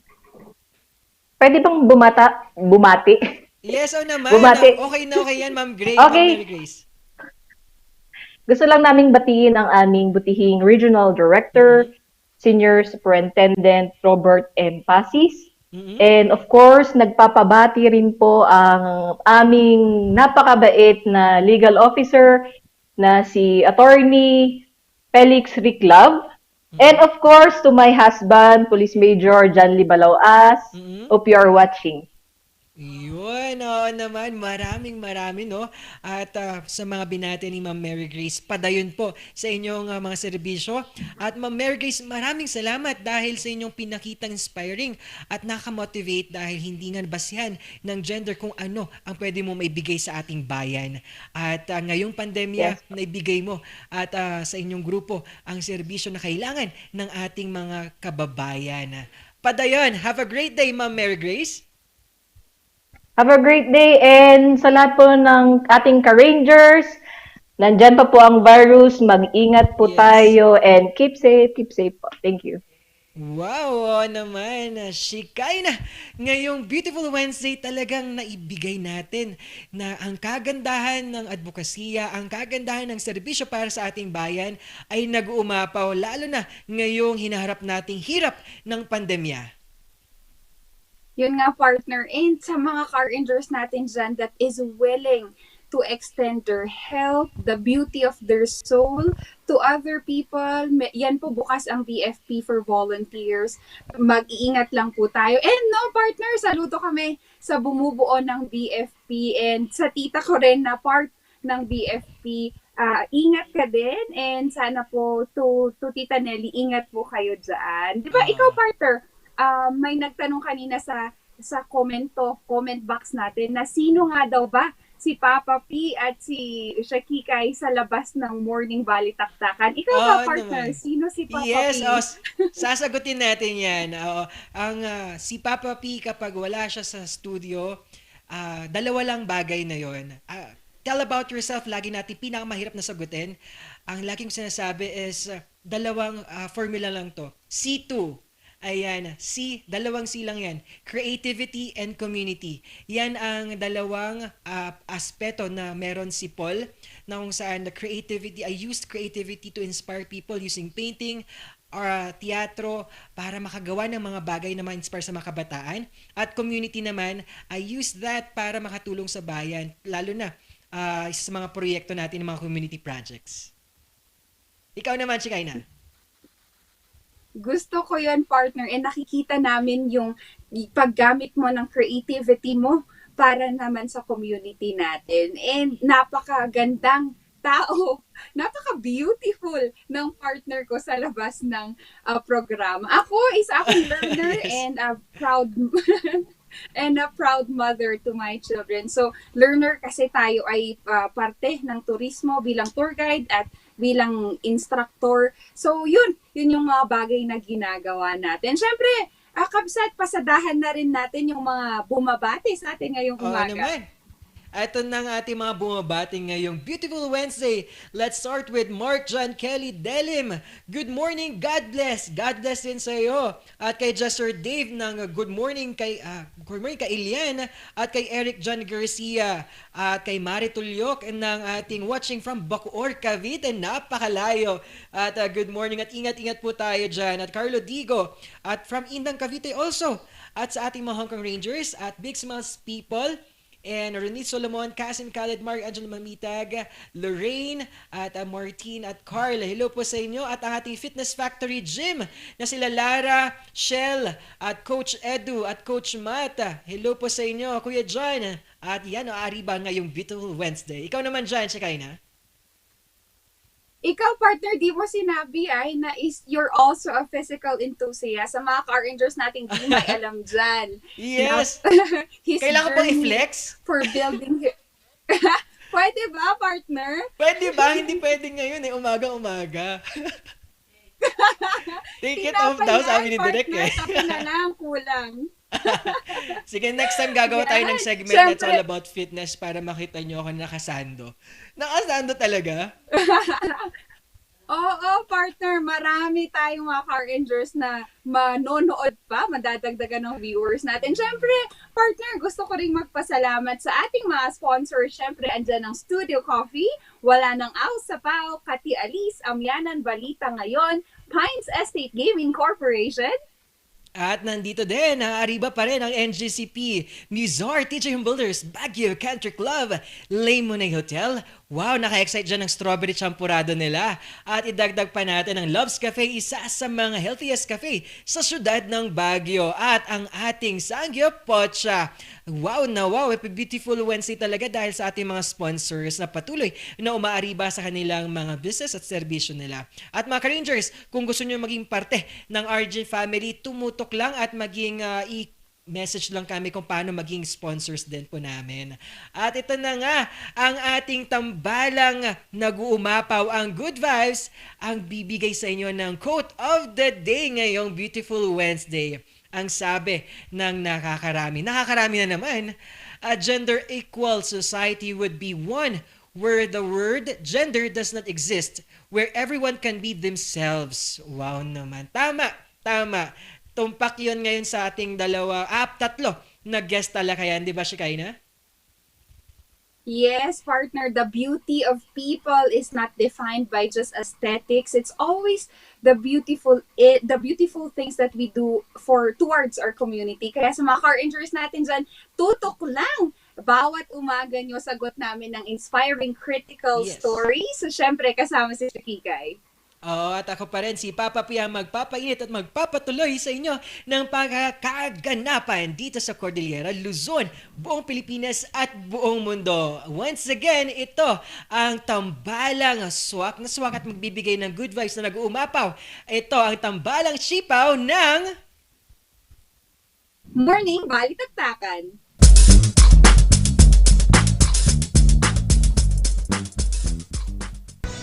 pwede bang bumati? Yes, naman. Bumati. Okay yan, Ma'am Okay. Ma'am Mary Grace. Gusto lang naming batiin ang aming butihing Regional Director, Senior Superintendent Robert M. Pasis. And of course, nagpapabati rin po ang aming napakabait na legal officer na si Attorney Felix Riclab. And of course, to my husband, Police Major John Libalawas. Hope you are watching. Yun, oo naman. Maraming, no? At sa mga binati ni Ma'am Mary Grace, padayon po sa inyong mga serbisyo. At Ma'am Mary Grace, maraming salamat dahil sa inyong pinakitang inspiring at nakamotivate dahil hindi nga basihan ng gender kung ano ang pwede mo maibigay sa ating bayan. At ngayong pandemya, naibigay mo at sa inyong grupo ang serbisyo na kailangan ng ating mga kababayan. Padayon, have a great day, Ma'am Mary Grace. Have a great day and sa lahat po ng ating ka-rangers, nandyan pa po ang virus, mag-ingat po tayo and keep safe po. Thank you. Wow, naman. Shikay na. Ngayong Beautiful Wednesday talagang naibigay natin na ang kagandahan ng advokasya, ang kagandahan ng serbisyo para sa ating bayan ay nag-uumapaw lalo na ngayong hinaharap nating hirap ng pandemya. Yun nga, partner. And sa mga car engineers natin dyan that is willing to extend their help, the beauty of their soul to other people. Yan po bukas ang BFP for volunteers. Mag-iingat lang po tayo. And no, partner, saludo kami sa bumubuo ng BFP and sa tita ko rin na part ng BFP. Ingat ka din and sana po to Tita Nelly, ingat po kayo dyan. Di ba, ikaw, partner, may nagtanong kanina sa comment box natin na sino nga daw ba si Papa P at si Shakikay sa labas ng morning Balitaktakan. Ikaw ba, partner? Naman. Sino si Papa Yes, P? sasagutin natin yan. Ang si Papa P kapag wala siya sa studio, dalawa lang bagay na yon. Tell about yourself, lagi natin pinakamahirap na sagutin. Ang laging sinasabi is, dalawang formula lang to. C2. Ayan, dalawang C lang yan. Creativity and community. Yan ang dalawang aspeto na meron si Paul na kung saan I used creativity to inspire people using painting or teatro para makagawa ng mga bagay na ma-inspire sa mga kabataan. At community naman, I used that para makatulong sa bayan, lalo na sa mga proyekto natin ng mga community projects. Ikaw naman, Chikaina. Gusto ko yun, partner. And nakikita namin yung paggamit mo ng creativity mo para naman sa community natin. And napakagandang tao, napaka-beautiful ng partner ko sa labas ng programa. Ako is akong learner and a proud mother to my children. So, learner kasi tayo ay parte ng turismo bilang tour guide at bilang instructor. So, yun yung mga bagay na ginagawa natin. Siyempre, kabsat, pasadahan na rin natin yung mga bumabati sa atin ngayong umaga. Naman. Ito na ang ating mga bumabating ngayong Beautiful Wednesday. Let's start with Mark John Kelly Delim. Good morning, God bless. God bless din sa iyo. At kay Jester Dave ng good morning kay Ilian at kay Eric John Garcia at kay Mari Tulyok ng ating watching from Bacoor, Cavite. Napakalayo. At good morning at ingat-ingat po tayo dyan. At Carlo Digo at from Indang, Cavite also. At sa ating mga Hong Kong Rangers at Big Smiles People. and Renee Solomon, Casin Khaled, Mark Anjon Mamitag, Lorraine, at Martin at Carl. Hello po sa inyo. At ang ating Fitness Factory Gym na sila Lara, Shell, at Coach Edu, at Coach Matt. Hello po sa inyo, Kuya John. At yan, ari ba ngayong Beautiful Wednesday? Ikaw naman dyan, Shekaina. Ikaw, partner, di mo sinabi ay na you're also a physical enthusiast. Sa mga car rangers nating di may alam dyan. Yes! His Kailangan bang journey i-flex? For building... Pwede ba, partner? Pwede ba? Hindi pwede ngayon eh. Umaga-umaga. Take it off daw, sabi ni Direk eh. Partner, na lang, kulang. Sige, next time gagawa tayo ng segment that's all about fitness para makita nyo ako nakasando. Nakasando talaga? Oo, partner. Marami tayong mga car rangers na manonood pa, madadagdagan ng viewers natin. Siyempre, partner, gusto ko rin magpasalamat sa ating mga sponsors. Siyempre, andyan ang Studio Coffee, Wala Nang Aw sa Pao, Kati Alice, Amyanan Balita Ngayon, Pines Estate Gaming Corporation, at nandito din, naariba pa rin ang NGCP, Muzar, TJ Home Builders, Baguio Country Club, Lemonade Hotel. Wow, naka-excite dyan ng strawberry champurado nila. At idagdag pa natin ang Love's Cafe, isa sa mga healthiest cafe sa syudad ng Baguio. At ang ating Sangyo Pocha. Wow na wow, happy beautiful Wednesday talaga dahil sa ating mga sponsors na patuloy na umaariba sa kanilang mga business at serbisyo nila. At mga ka-Rangers, kung gusto nyo maging parte ng RJ family, tumutok lang at maging message lang kami kung paano maging sponsors din po namin. At ito na nga, ang ating tambalang nag-uumapaw, ang Good Vibes, ang bibigay sa inyo ng quote of the day ngayong beautiful Wednesday. Ang sabi ng nakakarami na naman, a gender equal society would be one where the word gender does not exist, where everyone can be themselves. Wow naman. Tama. Tumpak yun ngayon sa ating tatlo na guest talaga yan. Di ba, Shekaina? Yes, partner, the beauty of people is not defined by just aesthetics. It's always the beautiful things that we do towards our community. Kaya sa mga car rangers natin dyan, tutok lang. Bawat umaga nyo, sagot namin ng inspiring critical stories. So, syempre, kasama si Shakikay. At ako pa rin, si Papa Pia, magpapainit at magpapatuloy sa inyo ng pagkakaganapan dito sa Cordillera, Luzon, buong Pilipinas at buong mundo. Once again, ito ang tambalang swak na swak at magbibigay ng good vibes na nag-uumapaw. Ito ang tambalang sipaw ng Morning Balitaktakan.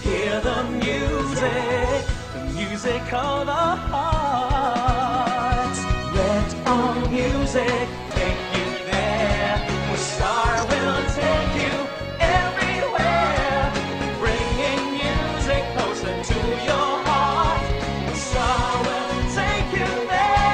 Hear the music of the heart. Let our music take you there, where Star will take you everywhere, bringing music closer to your heart. Star will take you there.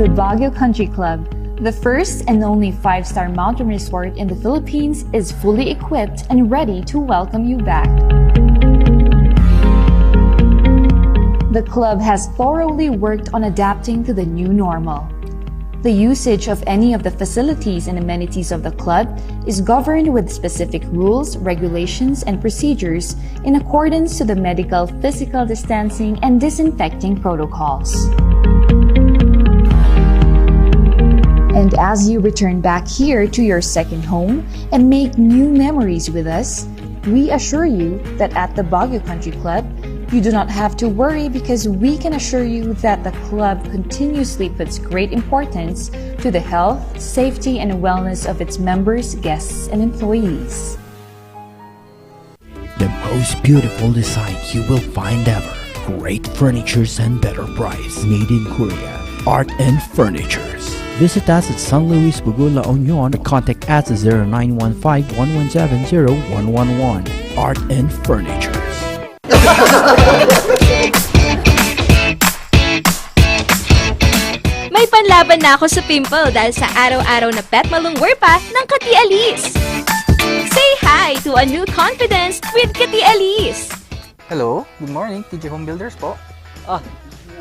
The Baguio Country Club, the first and only 5-star mountain resort in the Philippines, is fully equipped and ready to welcome you back. The club has thoroughly worked on adapting to the new normal. The usage of any of the facilities and amenities of the club is governed with specific rules, regulations, and procedures in accordance to the medical, physical distancing, and disinfecting protocols. And as you return back here to your second home and make new memories with us, we assure you that at the Baguio Country Club, You do not have to worry because we can assure you that the club continuously puts great importance to the health, safety, and wellness of its members, guests, and employees. The most beautiful design you will find ever. Great furnitures and better price. Made in Korea. Art and Furnitures. Visit us at San Luis Bugo, La Union, or contact us at 0915-117-0111. Art and Furnitures. May panlaban na ako sa pimple dahil sa araw-araw na pet malungwer pa ng Kati Alice. Say hi to a new confidence with Kati Alice. Hello, good morning, TJ Home Builders po.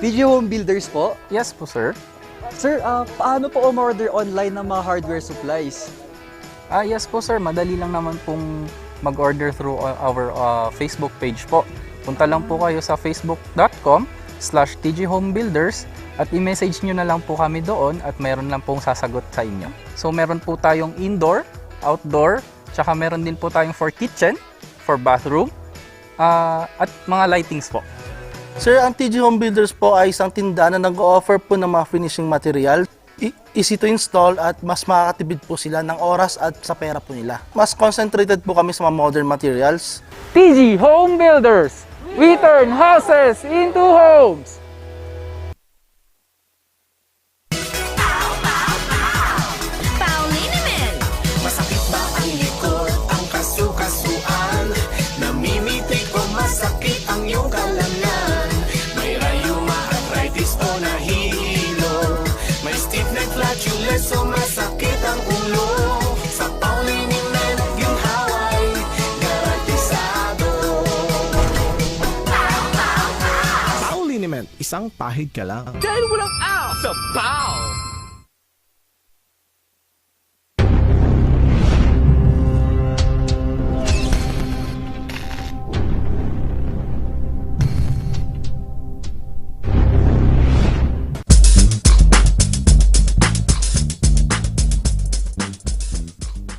TJ Home Builders po? Yes po, sir. Sir, paano po umorder online ng mga hardware supplies? Yes po, sir. Madali lang naman pong mag-order through our Facebook page po. Punta lang po kayo sa facebook.com/tjhomebuilders at i-message nyo na lang po kami doon at meron lang pong sasagot sa inyo. So meron po tayong indoor, outdoor, tsaka meron din po tayong for kitchen, for bathroom, at mga lightings po. Sir, ang TG Home Builders po ay isang tindahan na nag-o-offer po ng mga finishing material. Easy to install at mas makakatipid po sila ng oras at sa pera po nila. Mas concentrated po kami sa mga modern materials. TG Home Builders! We turn houses into homes! Masakit ba ang likod, ang kasu-kasuan? Namimitik o masakit ang iyong kalamnan? May rayuma, arthritis o nahihilo? May stiff neck, flatulence o masakit ang ulo? Sa Pauliniman, yung haway, garantisado. Pauliniman, isang pahid ka lang. Dahil walang out sa PAO!